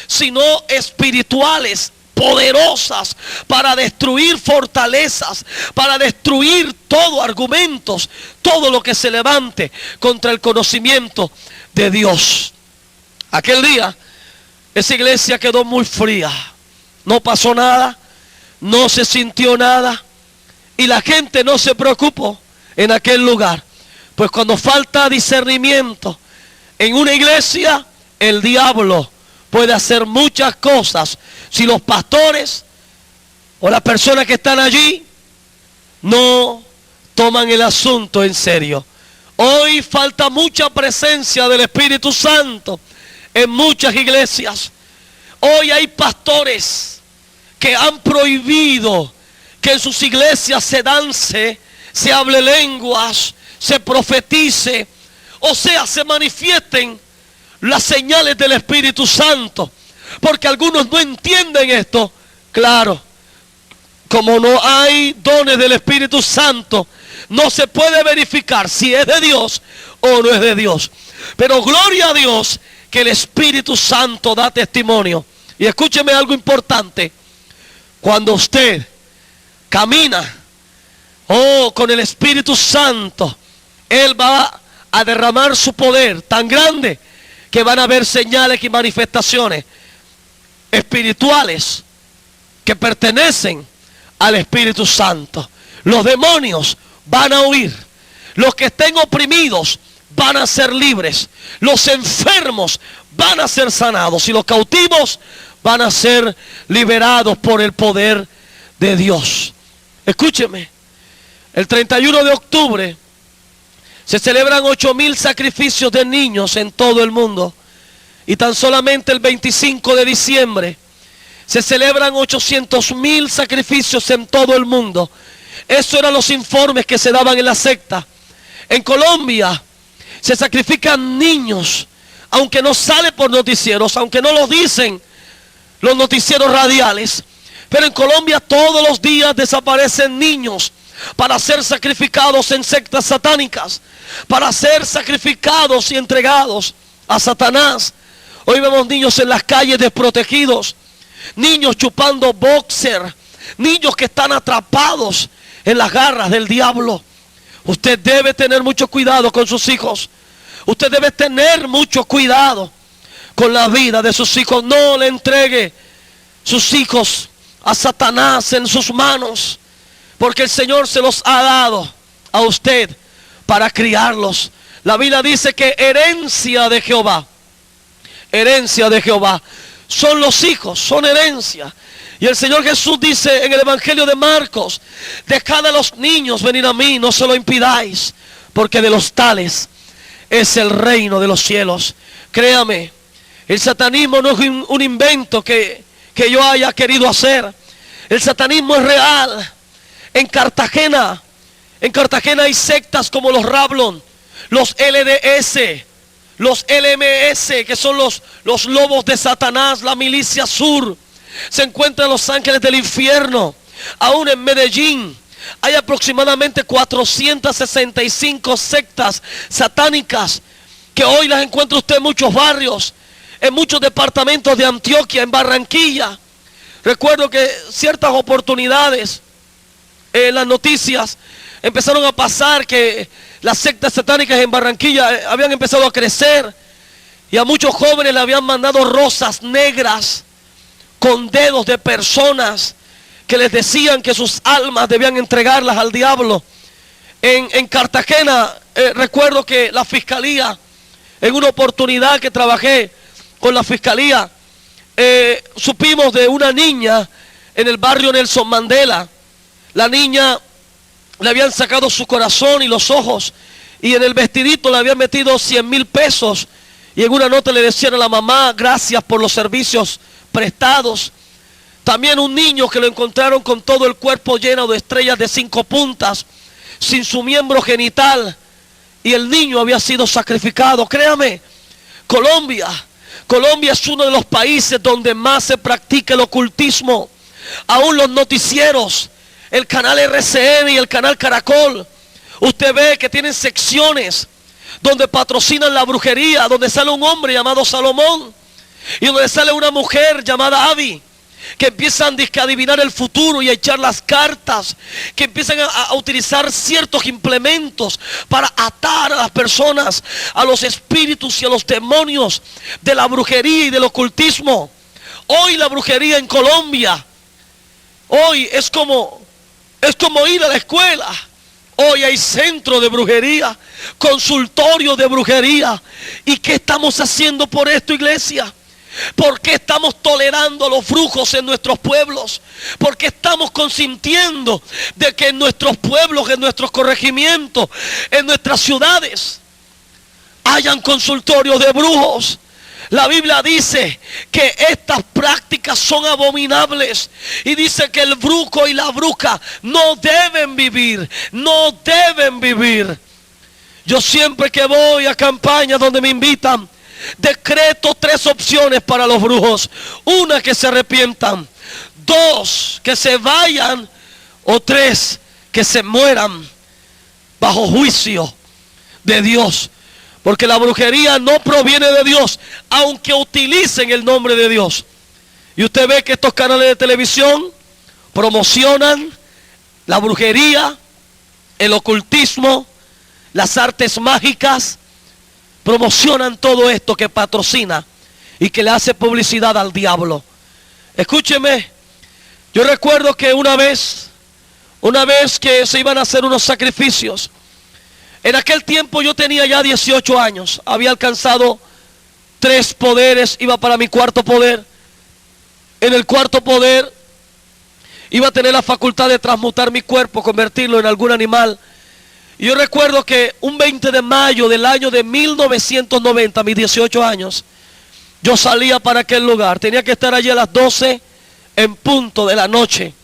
sino espirituales, poderosas para destruir fortalezas, para destruir todo argumentos, todo lo que se levante contra el conocimiento de Dios. Aquel día esa iglesia quedó muy fría, no pasó nada, no se sintió nada y la gente no se preocupó en aquel lugar. Pues cuando falta discernimiento en una iglesia, el diablo puede hacer muchas cosas si los pastores o las personas que están allí no toman el asunto en serio. Hoy falta mucha presencia del Espíritu Santo en muchas iglesias. Hoy hay pastores que han prohibido que en sus iglesias se dance, se hable lenguas, se profetice, o sea, se manifiesten las señales del Espíritu Santo, porque algunos no entienden esto. Claro, como no hay dones del Espíritu Santo, no se puede verificar si es de Dios o no es de Dios. Pero gloria a Dios que el Espíritu Santo da testimonio. Y escúcheme algo importante: cuando usted camina con el Espíritu Santo, Él va a derramar su poder tan grande que van a haber señales y manifestaciones espirituales que pertenecen al Espíritu Santo. Los demonios van a huir, los que estén oprimidos van a ser libres, los enfermos van a ser sanados y los cautivos van a ser liberados por el poder de Dios. Escúcheme, el 31 de octubre se celebran 8,000 sacrificios de niños en todo el mundo. Y tan solamente el 25 de diciembre se celebran 800,000 sacrificios en todo el mundo. Esos eran los informes que se daban en la secta. En Colombia se sacrifican niños, aunque no sale por noticieros, aunque no lo dicen los noticieros radiales. Pero en Colombia todos los días desaparecen niños para ser sacrificados en sectas satánicas, para ser sacrificados y entregados a Satanás. Hoy vemos niños en las calles desprotegidos, niños chupando boxer, niños que están atrapados en las garras del diablo. Usted debe tener mucho cuidado con sus hijos. Usted debe tener mucho cuidado con la vida de sus hijos. No le entregue sus hijos a Satanás en sus manos, porque el Señor se los ha dado a usted para criarlos. La Biblia dice que herencia de Jehová son los hijos, son herencia. Y el Señor Jesús dice en el Evangelio de Marcos: dejad a los niños venir a mí, no se lo impidáis, porque de los tales es el reino de los cielos. Créame, el satanismo no es un invento que yo haya querido hacer. El satanismo es real. En Cartagena hay sectas como los Rablon, los LDS, los LMS, que son los lobos de Satanás, la milicia sur. Se encuentran en Los Ángeles del Infierno. Aún en Medellín hay aproximadamente 465 sectas satánicas, que hoy las encuentra usted en muchos barrios, en muchos departamentos de Antioquia, en Barranquilla. Recuerdo que ciertas oportunidades en las noticias empezaron a pasar que las sectas satánicas en Barranquilla habían empezado a crecer, y a muchos jóvenes le habían mandado rosas negras con dedos de personas que les decían que sus almas debían entregarlas al diablo. En Cartagena, recuerdo que la fiscalía, en una oportunidad que trabajé con la fiscalía, supimos de una niña en el barrio Nelson Mandela. La niña le habían sacado su corazón y los ojos, y en el vestidito le habían metido 100,000 pesos, y en una nota le decían a la mamá: gracias por los servicios prestados. También un niño que lo encontraron con todo el cuerpo lleno de estrellas de 5 puntas, sin su miembro genital, y el niño había sido sacrificado. Créame, Colombia es uno de los países donde más se practica el ocultismo. Aún los noticieros, el canal RCN y el canal Caracol, usted ve que tienen secciones donde patrocinan la brujería, donde sale un hombre llamado Salomón y donde sale una mujer llamada Abby, que empiezan a adivinar el futuro y a echar las cartas, que empiezan a utilizar ciertos implementos para atar a las personas a los espíritus y a los demonios de la brujería y del ocultismo. Hoy la brujería en Colombia, hoy es como ir a la escuela. Hoy hay centro de brujería, consultorio de brujería. ¿Y qué estamos haciendo por esto, iglesia? ¿Por qué estamos tolerando los brujos en nuestros pueblos? ¿Por qué estamos consintiendo de que en nuestros pueblos, en nuestros corregimientos, en nuestras ciudades hayan consultorios de brujos? La Biblia dice que estas prácticas son abominables, y dice que el brujo y la bruja no deben vivir. Yo siempre que voy a campañas donde me invitan, decreto 3 opciones para los brujos: 1, que se arrepientan; 2, que se vayan; o 3, que se mueran bajo juicio de Dios. Porque la brujería no proviene de Dios, aunque utilicen el nombre de Dios. Y usted ve que estos canales de televisión promocionan la brujería, el ocultismo, las artes mágicas. Promocionan todo esto que patrocina y que le hace publicidad al diablo. Escúcheme, yo recuerdo que una vez que se iban a hacer unos sacrificios, en aquel tiempo yo tenía ya 18 años, había alcanzado 3 poderes, iba para mi 4.º poder. En el 4.º poder iba a tener la facultad de transmutar mi cuerpo, convertirlo en algún animal. Y yo recuerdo que un 20 de mayo del año de 1990, mis 18 años, yo salía para aquel lugar. Tenía que estar allí a las 12 en punto de la noche.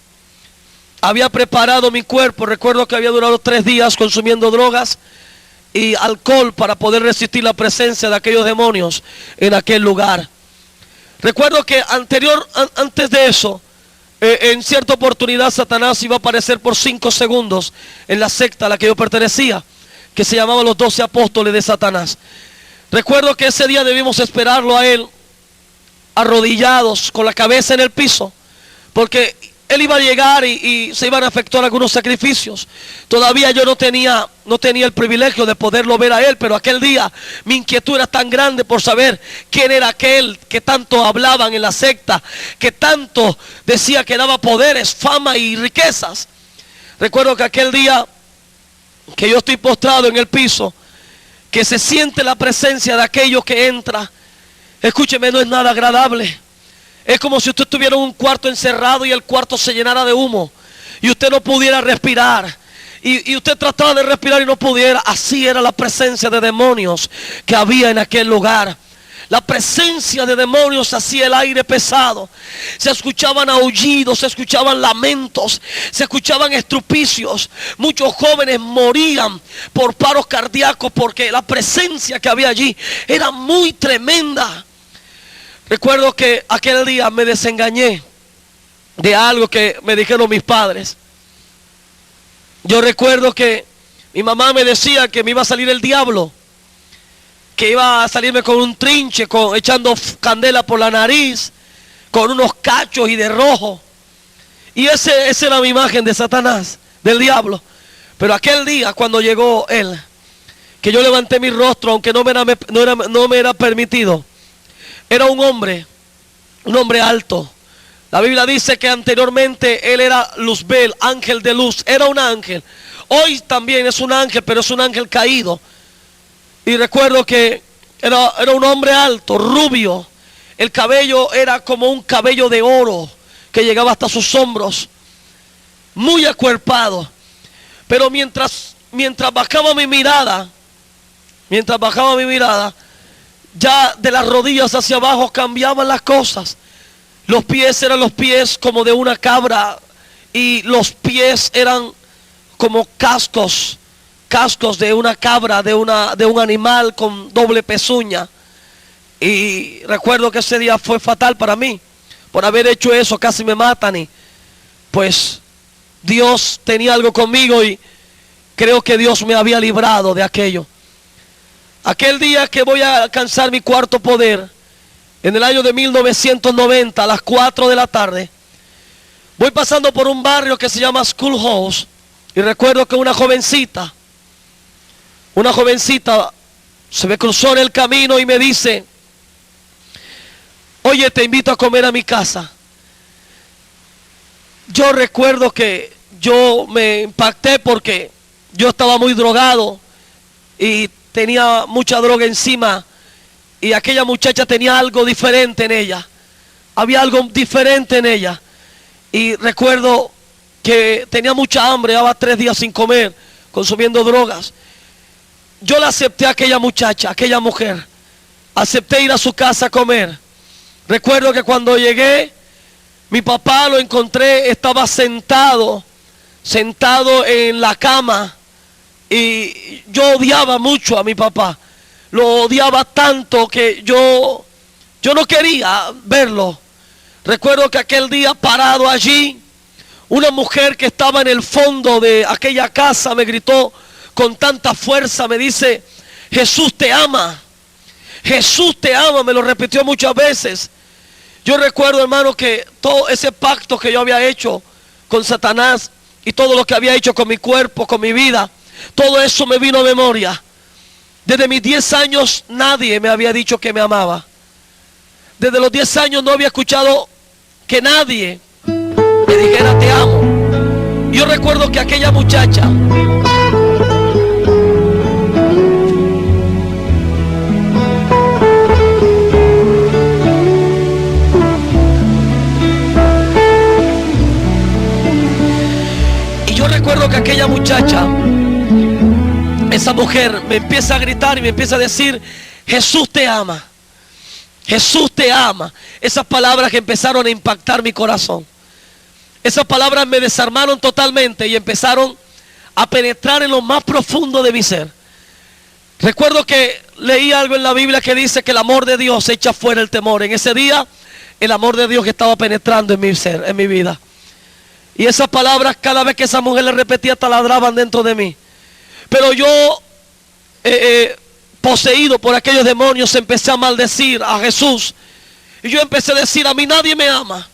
Había preparado mi cuerpo. Recuerdo que había durado 3 días consumiendo drogas y alcohol para poder resistir la presencia de aquellos demonios en aquel lugar. Recuerdo que antes de eso, en cierta oportunidad Satanás iba a aparecer por 5 segundos en la secta a la que yo pertenecía, que se llamaba los 12 apóstoles de Satanás. Recuerdo que ese día debimos esperarlo a él arrodillados con la cabeza en el piso, porque él iba a llegar y se iban a efectuar algunos sacrificios. Todavía yo no tenía el privilegio de poderlo ver a él, pero aquel día mi inquietud era tan grande por saber quién era aquel que tanto hablaban en la secta, que tanto decía que daba poderes, fama y riquezas. Recuerdo que aquel día que yo estoy postrado en el piso, que se siente la presencia de aquello que entra, escúcheme, no es nada agradable. Es como si usted estuviera en un cuarto encerrado y el cuarto se llenara de humo y usted no pudiera respirar. Y usted trataba de respirar y no pudiera. Así era la presencia de demonios que había en aquel lugar. La presencia de demonios hacía el aire pesado. Se escuchaban aullidos, se escuchaban lamentos, se escuchaban estrupicios. Muchos jóvenes morían por paros cardíacos porque la presencia que había allí era muy tremenda. Recuerdo que aquel día me desengañé de algo que me dijeron mis padres. Yo recuerdo que mi mamá me decía que me iba a salir el diablo, que iba a salirme con un trinche, echando candela por la nariz, con unos cachos y de rojo. Y esa era mi imagen de Satanás, del diablo. Pero aquel día cuando llegó él, que yo levanté mi rostro, aunque no me era permitido, era un hombre alto. La Biblia dice que anteriormente él era Luzbel, ángel de luz, era un ángel. Hoy también es un ángel, pero es un ángel caído. Y recuerdo que era un hombre alto, rubio. El cabello era como un cabello de oro que llegaba hasta sus hombros, muy acuerpado. Pero mientras bajaba mi mirada, ya de las rodillas hacia abajo cambiaban las cosas. Los pies eran los pies como de una cabra y los pies eran como cascos de una cabra, de un animal con doble pezuña. Y recuerdo que ese día fue fatal para mí. Por haber hecho eso casi me matan, y pues Dios tenía algo conmigo y creo que Dios me había librado de aquello. Aquel día que voy a alcanzar mi cuarto poder, en el año de 1990, a las 4 de la tarde, voy pasando por un barrio que se llama Schoolhouse, y recuerdo que una jovencita se me cruzó en el camino y me dice: oye, te invito a comer a mi casa. Yo recuerdo que yo me impacté porque yo estaba muy drogado y tenía mucha droga encima, y aquella muchacha tenía algo diferente en ella. Había algo diferente en ella. Y recuerdo que tenía mucha hambre, llevaba 3 días sin comer, consumiendo drogas. Yo la acepté a aquella muchacha, a aquella mujer. Acepté ir a su casa a comer. Recuerdo que cuando llegué, mi papá lo encontré, estaba sentado en la cama. Y yo odiaba mucho a mi papá. Lo odiaba tanto que yo no quería verlo. Recuerdo que aquel día, parado allí, una mujer que estaba en el fondo de aquella casa me gritó con tanta fuerza, me dice: Jesús te ama, Jesús te ama. Me lo repitió muchas veces. Yo recuerdo, hermano, que todo ese pacto que yo había hecho con Satanás y todo lo que había hecho con mi cuerpo, con mi vida, todo eso me vino a memoria. Desde mis 10 años nadie me había dicho que me amaba. Desde los 10 años no había escuchado que nadie me dijera te amo. Yo recuerdo que aquella muchacha, esa mujer me empieza a gritar y me empieza a decir: Jesús te ama, Jesús te ama. Esas palabras que empezaron a impactar mi corazón. Esas palabras me desarmaron totalmente y empezaron a penetrar en lo más profundo de mi ser. Recuerdo que leí algo en la Biblia que dice que el amor de Dios echa fuera el temor. En ese día, el amor de Dios estaba penetrando en mi ser, en mi vida. Y esas palabras, cada vez que esa mujer le repetía, taladraban dentro de mí. Pero yo, poseído por aquellos demonios, empecé a maldecir a Jesús. Y yo empecé a decir, a mí nadie me ama.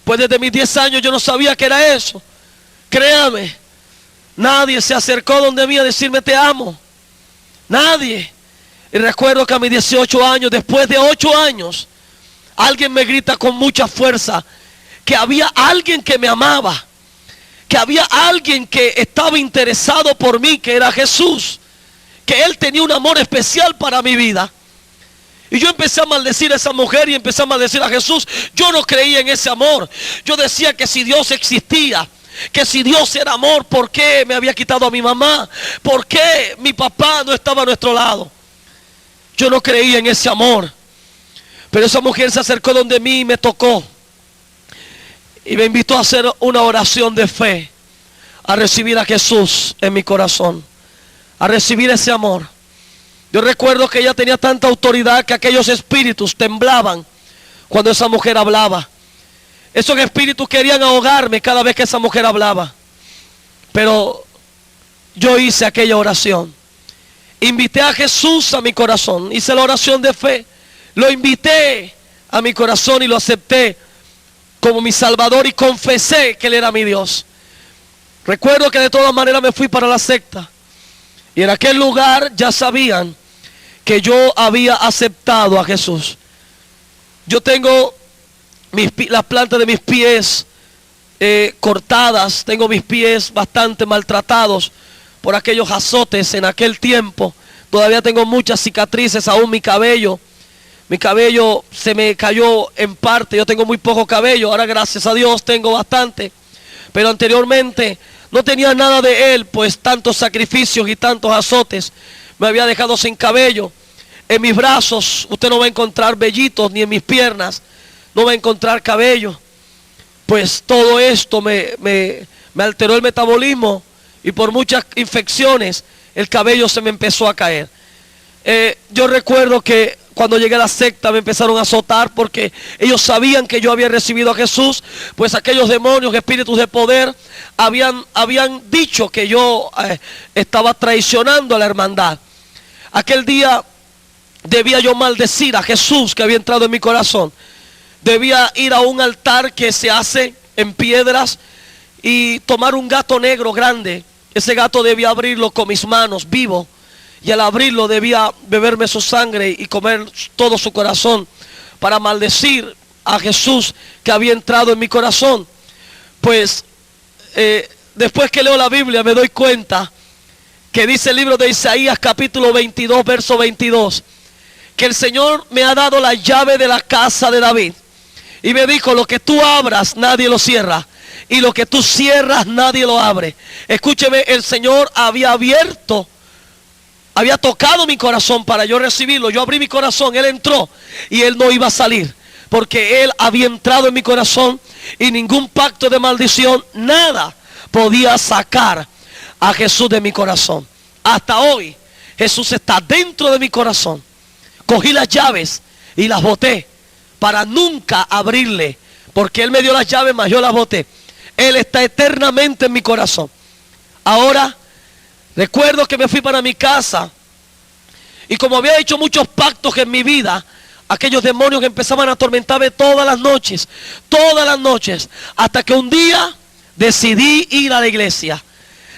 Pues desde mis 10 años yo no sabía que era eso. Créame, nadie se acercó donde mí a decirme te amo. Nadie. Y recuerdo que a mis 18 años, después de 8 años, alguien me grita con mucha fuerza que había alguien que me amaba, que había alguien que estaba interesado por mí, que era Jesús, que Él tenía un amor especial para mi vida. Y yo empecé a maldecir a esa mujer y empecé a maldecir a Jesús. Yo no creía en ese amor. Yo decía que si Dios existía, que si Dios era amor, ¿por qué me había quitado a mi mamá? ¿Por qué mi papá no estaba a nuestro lado? Yo no creía en ese amor. Pero esa mujer se acercó donde mí y me tocó. Y me invitó a hacer una oración de fe. A recibir a Jesús en mi corazón. A recibir ese amor. Yo recuerdo que ella tenía tanta autoridad que aquellos espíritus temblaban cuando esa mujer hablaba. Esos espíritus querían ahogarme cada vez que esa mujer hablaba. Pero yo hice aquella oración. Invité a Jesús a mi corazón. Hice la oración de fe. Lo invité a mi corazón y lo acepté como mi Salvador y confesé que Él era mi Dios. Recuerdo que de todas maneras me fui para la secta. Y en aquel lugar ya sabían que yo había aceptado a Jesús. Yo tengo las plantas de mis pies cortadas. Tengo mis pies bastante maltratados por aquellos azotes en aquel tiempo. Todavía tengo muchas cicatrices, aún mi cabello se me cayó en parte. Yo tengo muy poco cabello, ahora gracias a Dios tengo bastante. Pero anteriormente no tenía nada de él, pues tantos sacrificios y tantos azotes me había dejado sin cabello. En mis brazos usted no va a encontrar vellitos, ni en mis piernas no va a encontrar cabello. Pues todo esto me alteró el metabolismo y por muchas infecciones el cabello se me empezó a caer. Yo recuerdo que cuando llegué a la secta me empezaron a azotar porque ellos sabían que yo había recibido a Jesús. Pues aquellos demonios, espíritus de poder, habían dicho que yo estaba traicionando a la hermandad. Aquel día debía yo maldecir a Jesús que había entrado en mi corazón. Debía ir a un altar que se hace en piedras y tomar un gato negro grande. Ese gato debía abrirlo con mis manos vivo. Y al abrirlo debía beberme su sangre y comer todo su corazón para maldecir a Jesús que había entrado en mi corazón. Pues después que leo la Biblia me doy cuenta que dice el libro de Isaías capítulo 22 verso 22 que el Señor me ha dado la llave de la casa de David y me dijo: lo que tú abras nadie lo cierra y lo que tú cierras nadie lo abre. Escúcheme, el Señor había tocado mi corazón para yo recibirlo. Yo abrí mi corazón, Él entró y Él no iba a salir, porque Él había entrado en mi corazón y ningún pacto de maldición, nada podía sacar a Jesús de mi corazón. Hasta hoy Jesús está dentro de mi corazón. Cogí las llaves y las boté para nunca abrirle, porque Él me dio las llaves, mas yo las boté. Él está eternamente en mi corazón. Ahora recuerdo que me fui para mi casa y como había hecho muchos pactos en mi vida, aquellos demonios que empezaban a atormentarme todas las noches, hasta que un día decidí ir a la iglesia.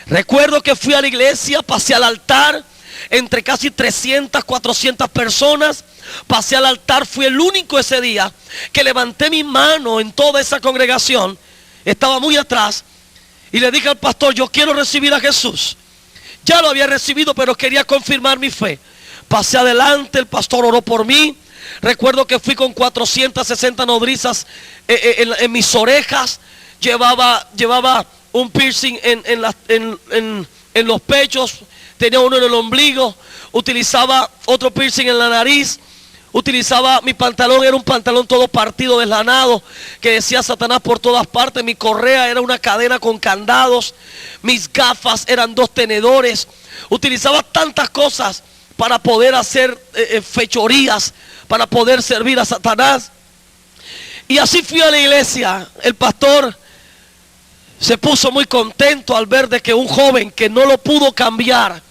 Recuerdo que fui a la iglesia, pasé al altar, entre casi 300, 400 personas, pasé al altar, fui el único ese día que levanté mi mano en toda esa congregación, estaba muy atrás, y le dije al pastor: yo quiero recibir a Jesús. Ya lo había recibido, pero quería confirmar mi fe. Pasé adelante, el pastor oró por mí. Recuerdo que fui con 460 nodrizas en mis orejas. Llevaba un piercing en los pechos. Tenía uno en el ombligo. Utilizaba otro piercing en la nariz. Mi pantalón era un pantalón todo partido, deslanado, que decía Satanás por todas partes. Mi correa era una cadena con candados. Mis gafas eran 2 tenedores. Utilizaba tantas cosas para poder hacer fechorías, para poder servir a Satanás. Y así fui a la iglesia. El pastor se puso muy contento al ver de que un joven que no lo pudo cambiar,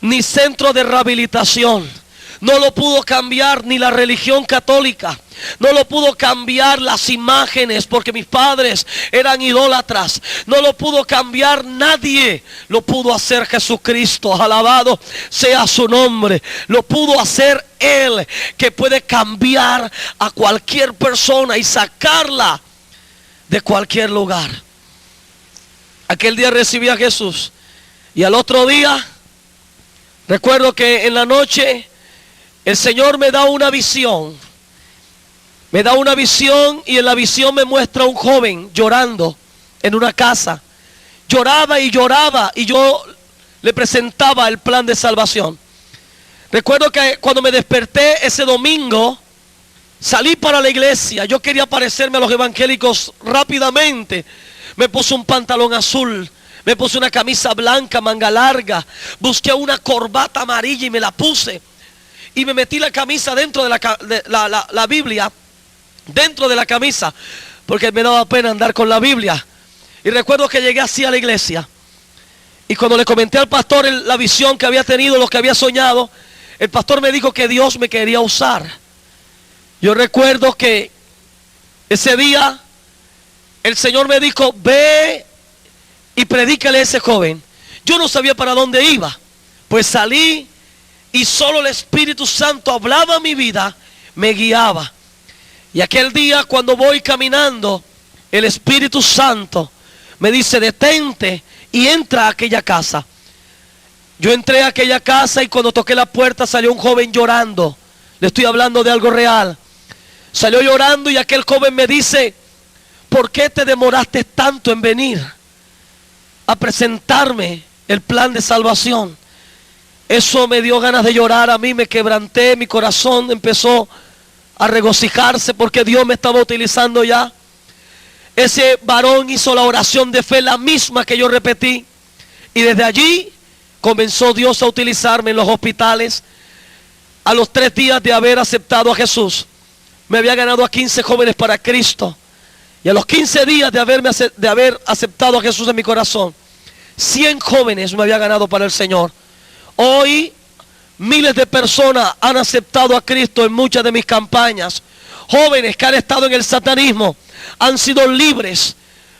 ni centro de rehabilitación, No lo pudo cambiar ni la religión católica. No lo pudo cambiar las imágenes, porque mis padres eran idólatras. No lo pudo cambiar nadie. Lo pudo hacer Jesucristo. Alabado sea su nombre. Lo pudo hacer Él, que puede cambiar a cualquier persona y sacarla de cualquier lugar. Aquel día recibí a Jesús, y al otro día recuerdo que en la noche el Señor me da una visión. Me da una visión, y en la visión me muestra un joven llorando en una casa. Lloraba y lloraba, y yo le presentaba el plan de salvación. Recuerdo que cuando me desperté ese domingo, salí para la iglesia. Yo quería parecerme a los evangélicos rápidamente. Me puse un pantalón azul, me puse una camisa blanca, manga larga, busqué una corbata amarilla y me la puse. Y me metí la camisa dentro de la Biblia, dentro de la camisa, porque me daba pena andar con la Biblia. Y recuerdo que llegué así a la iglesia, y cuando le comenté al pastor la visión que había tenido, lo que había soñado, el pastor me dijo que Dios me quería usar. Yo recuerdo que ese día el Señor me dijo: ve y predícale a ese joven. Yo no sabía para dónde iba, pues salí, y solo el Espíritu Santo hablaba a mi vida, me guiaba. Y aquel día, cuando voy caminando, el Espíritu Santo me dice: detente y entra a aquella casa. Yo entré a aquella casa, y cuando toqué la puerta salió un joven llorando. Le estoy hablando de algo real. Salió llorando, y aquel joven me dice: ¿por qué te demoraste tanto en venir a presentarme el plan de salvación? Eso me dio ganas de llorar a mí, me quebranté, mi corazón empezó a regocijarse porque Dios me estaba utilizando ya. Ese varón hizo la oración de fe, la misma que yo repetí, y desde allí comenzó Dios a utilizarme en los hospitales. A los 3 días de haber aceptado a Jesús, me había ganado a 15 jóvenes para Cristo. Y a los 15 días de haber aceptado a Jesús en mi corazón, 100 jóvenes me había ganado para el Señor. Hoy miles de personas han aceptado a Cristo en muchas de mis campañas. Jóvenes que han estado en el satanismo han sido libres.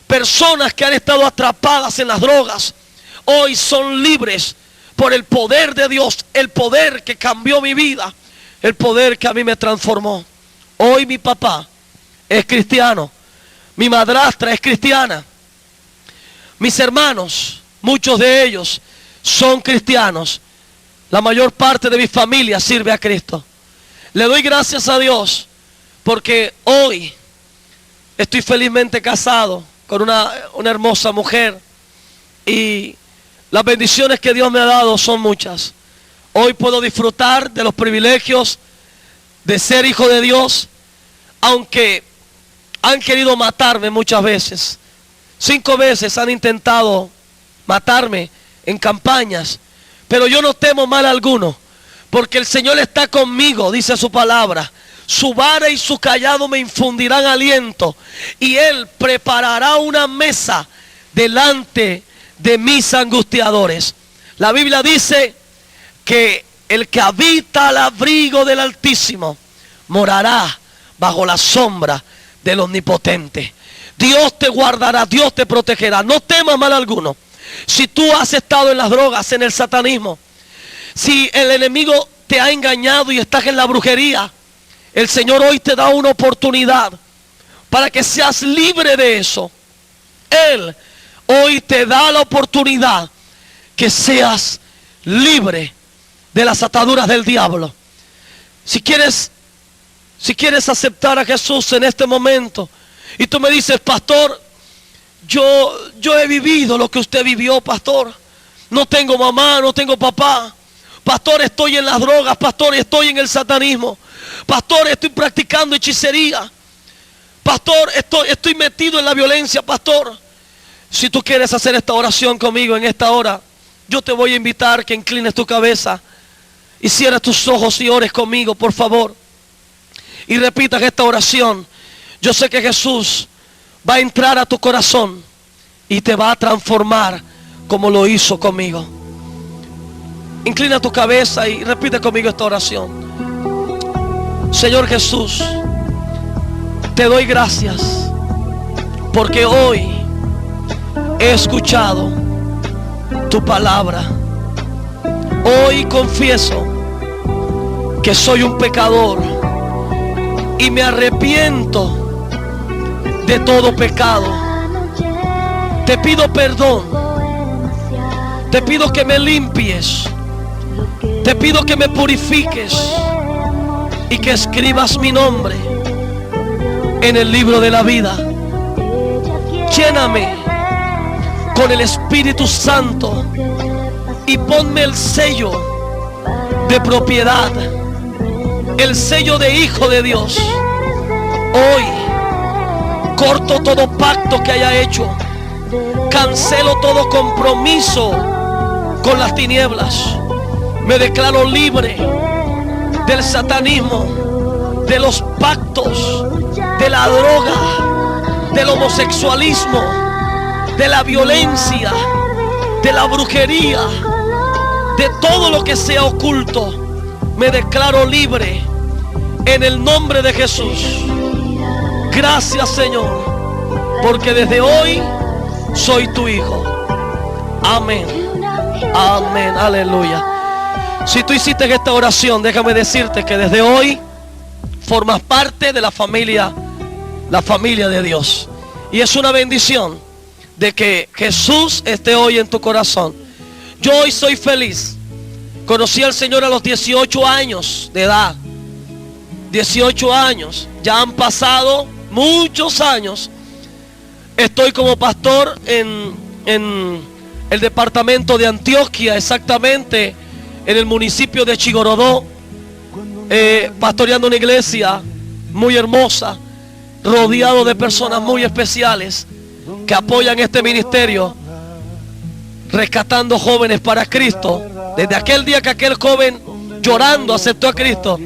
Personas que han estado atrapadas en las drogas, hoy son libres por el poder de Dios. El poder que cambió mi vida, el poder que a mí me transformó. Hoy mi papá es cristiano, mi madrastra es cristiana, mis hermanos, muchos de ellos son cristianos. La mayor parte de mi familia sirve a Cristo. Le doy gracias a Dios porque hoy estoy felizmente casado con una hermosa mujer, y las bendiciones que Dios me ha dado son muchas. Hoy puedo disfrutar de los privilegios de ser hijo de Dios, aunque han querido matarme muchas veces. 5 veces han intentado matarme en campañas, pero yo no temo mal alguno, porque el Señor está conmigo, dice su palabra. Su vara y su callado me infundirán aliento, y Él preparará una mesa delante de mis angustiadores. La Biblia dice que el que habita al abrigo del Altísimo morará bajo la sombra del Omnipotente. Dios te guardará, Dios te protegerá. No temas mal alguno. Si tú has estado en las drogas, en el satanismo, si el enemigo te ha engañado y estás en la brujería, el Señor hoy te da una oportunidad para que seas libre de eso. Él hoy te da la oportunidad que seas libre de las ataduras del diablo. Si quieres aceptar a Jesús en este momento, y tú me dices: pastor, yo he vivido lo que usted vivió, pastor. No tengo mamá, no tengo papá. Pastor, estoy en las drogas. Pastor, estoy en el satanismo. Pastor, estoy practicando hechicería. Pastor, estoy metido en la violencia. Pastor, si tú quieres hacer esta oración conmigo en esta hora, yo te voy a invitar que inclines tu cabeza y cierres tus ojos y ores conmigo, por favor. Y repitas esta oración. Yo sé que Jesús va a entrar a tu corazón y te va a transformar como lo hizo conmigo. Inclina tu cabeza y repite conmigo esta oración. Señor Jesús, te doy gracias porque hoy he escuchado tu palabra. Hoy confieso que soy un pecador y me arrepiento de todo pecado. Te pido perdón. Te pido que me limpies. Te pido que me purifiques y que escribas mi nombre en el libro de la vida. Lléname con el Espíritu Santo y ponme el sello de propiedad, el sello de hijo de Dios. Hoy corto todo pacto que haya hecho, cancelo todo compromiso con las tinieblas. Me declaro libre del satanismo, de los pactos, de la droga, del homosexualismo, de la violencia, de la brujería, de todo lo que sea oculto. Me declaro libre en el nombre de Jesús. Gracias, Señor, porque desde hoy soy tu hijo. Amén. Amén. Aleluya. Si tú hiciste esta oración, déjame decirte que desde hoy formas parte de la familia de Dios. Y es una bendición de que Jesús esté hoy en tu corazón. Yo hoy soy feliz. Conocí al Señor a los 18 años de edad. 18 años. Ya han pasado muchos años. Estoy como pastor en el departamento de Antioquia, exactamente en el municipio de Chigorodó, pastoreando una iglesia muy hermosa, rodeado de personas muy especiales que apoyan este ministerio, rescatando jóvenes para Cristo. Desde aquel día que aquel joven llorando aceptó a Cristo,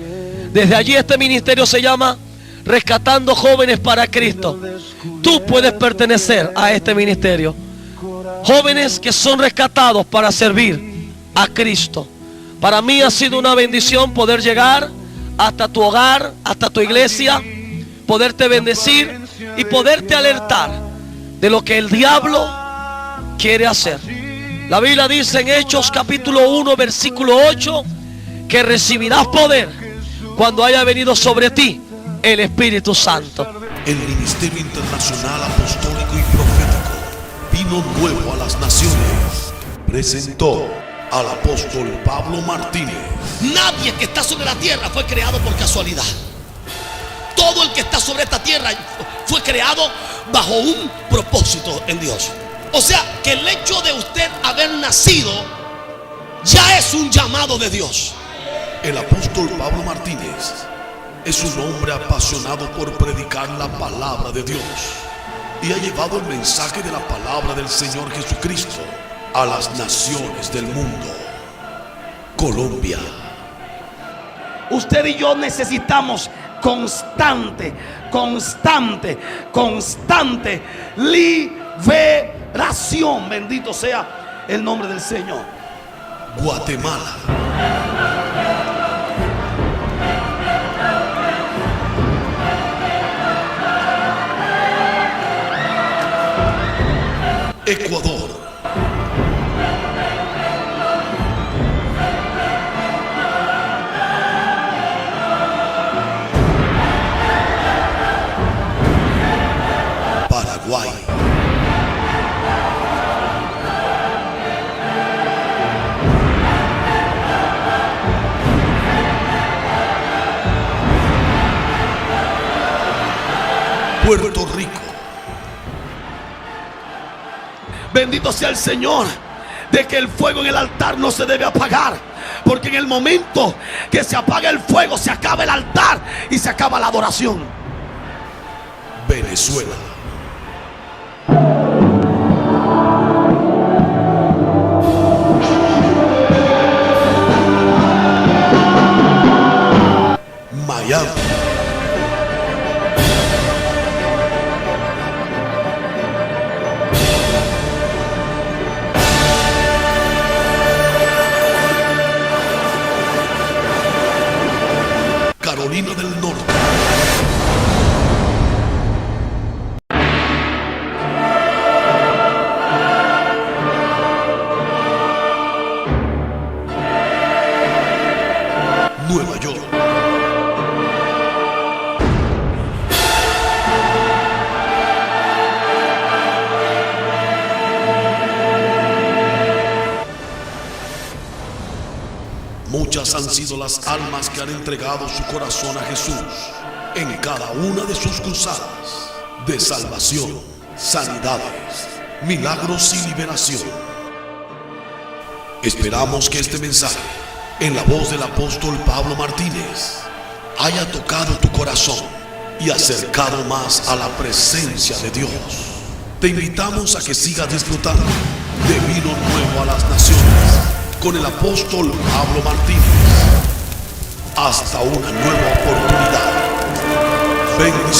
desde allí este ministerio se llama Rescatando Jóvenes para Cristo. Tú puedes pertenecer a este ministerio. Jóvenes que son rescatados para servir a Cristo. Para mí ha sido una bendición poder llegar hasta tu hogar, hasta tu iglesia, poderte bendecir y poderte alertar de lo que el diablo quiere hacer. La Biblia dice en Hechos capítulo 1 versículo 8 que recibirás poder cuando haya venido sobre ti el Espíritu Santo. El Ministerio Internacional Apostólico y Profético Vino Nuevo a las Naciones presentó al apóstol Pablo Martínez. Nadie que está sobre la tierra fue creado por casualidad. Todo el que está sobre esta tierra fue creado bajo un propósito en Dios. O sea, que el hecho de usted haber nacido ya es un llamado de Dios. El apóstol Pablo Martínez es un hombre apasionado por predicar la palabra de Dios y ha llevado el mensaje de la palabra del Señor Jesucristo a las naciones del mundo. Colombia. Usted y yo necesitamos constante liberación. Bendito sea el nombre del Señor. Guatemala. Ecuador. Paraguay. Puerto Rico. Bendito sea el Señor, de que el fuego en el altar no se debe apagar, porque en el momento que se apaga el fuego se acaba el altar y se acaba la adoración. Venezuela. Miami. Carolina del Norte. Nueva York. Muchas han sido las almas que han entregado su corazón a Jesús en cada una de sus cruzadas de salvación, sanidades, milagros y liberación. Esperamos que este mensaje, en la voz del apóstol Pablo Martínez, haya tocado tu corazón y acercado más a la presencia de Dios. Te invitamos a que sigas disfrutando de Vino Nuevo a las Naciones con el apóstol Pablo Martínez. Hasta una nueva oportunidad. Bendiciones.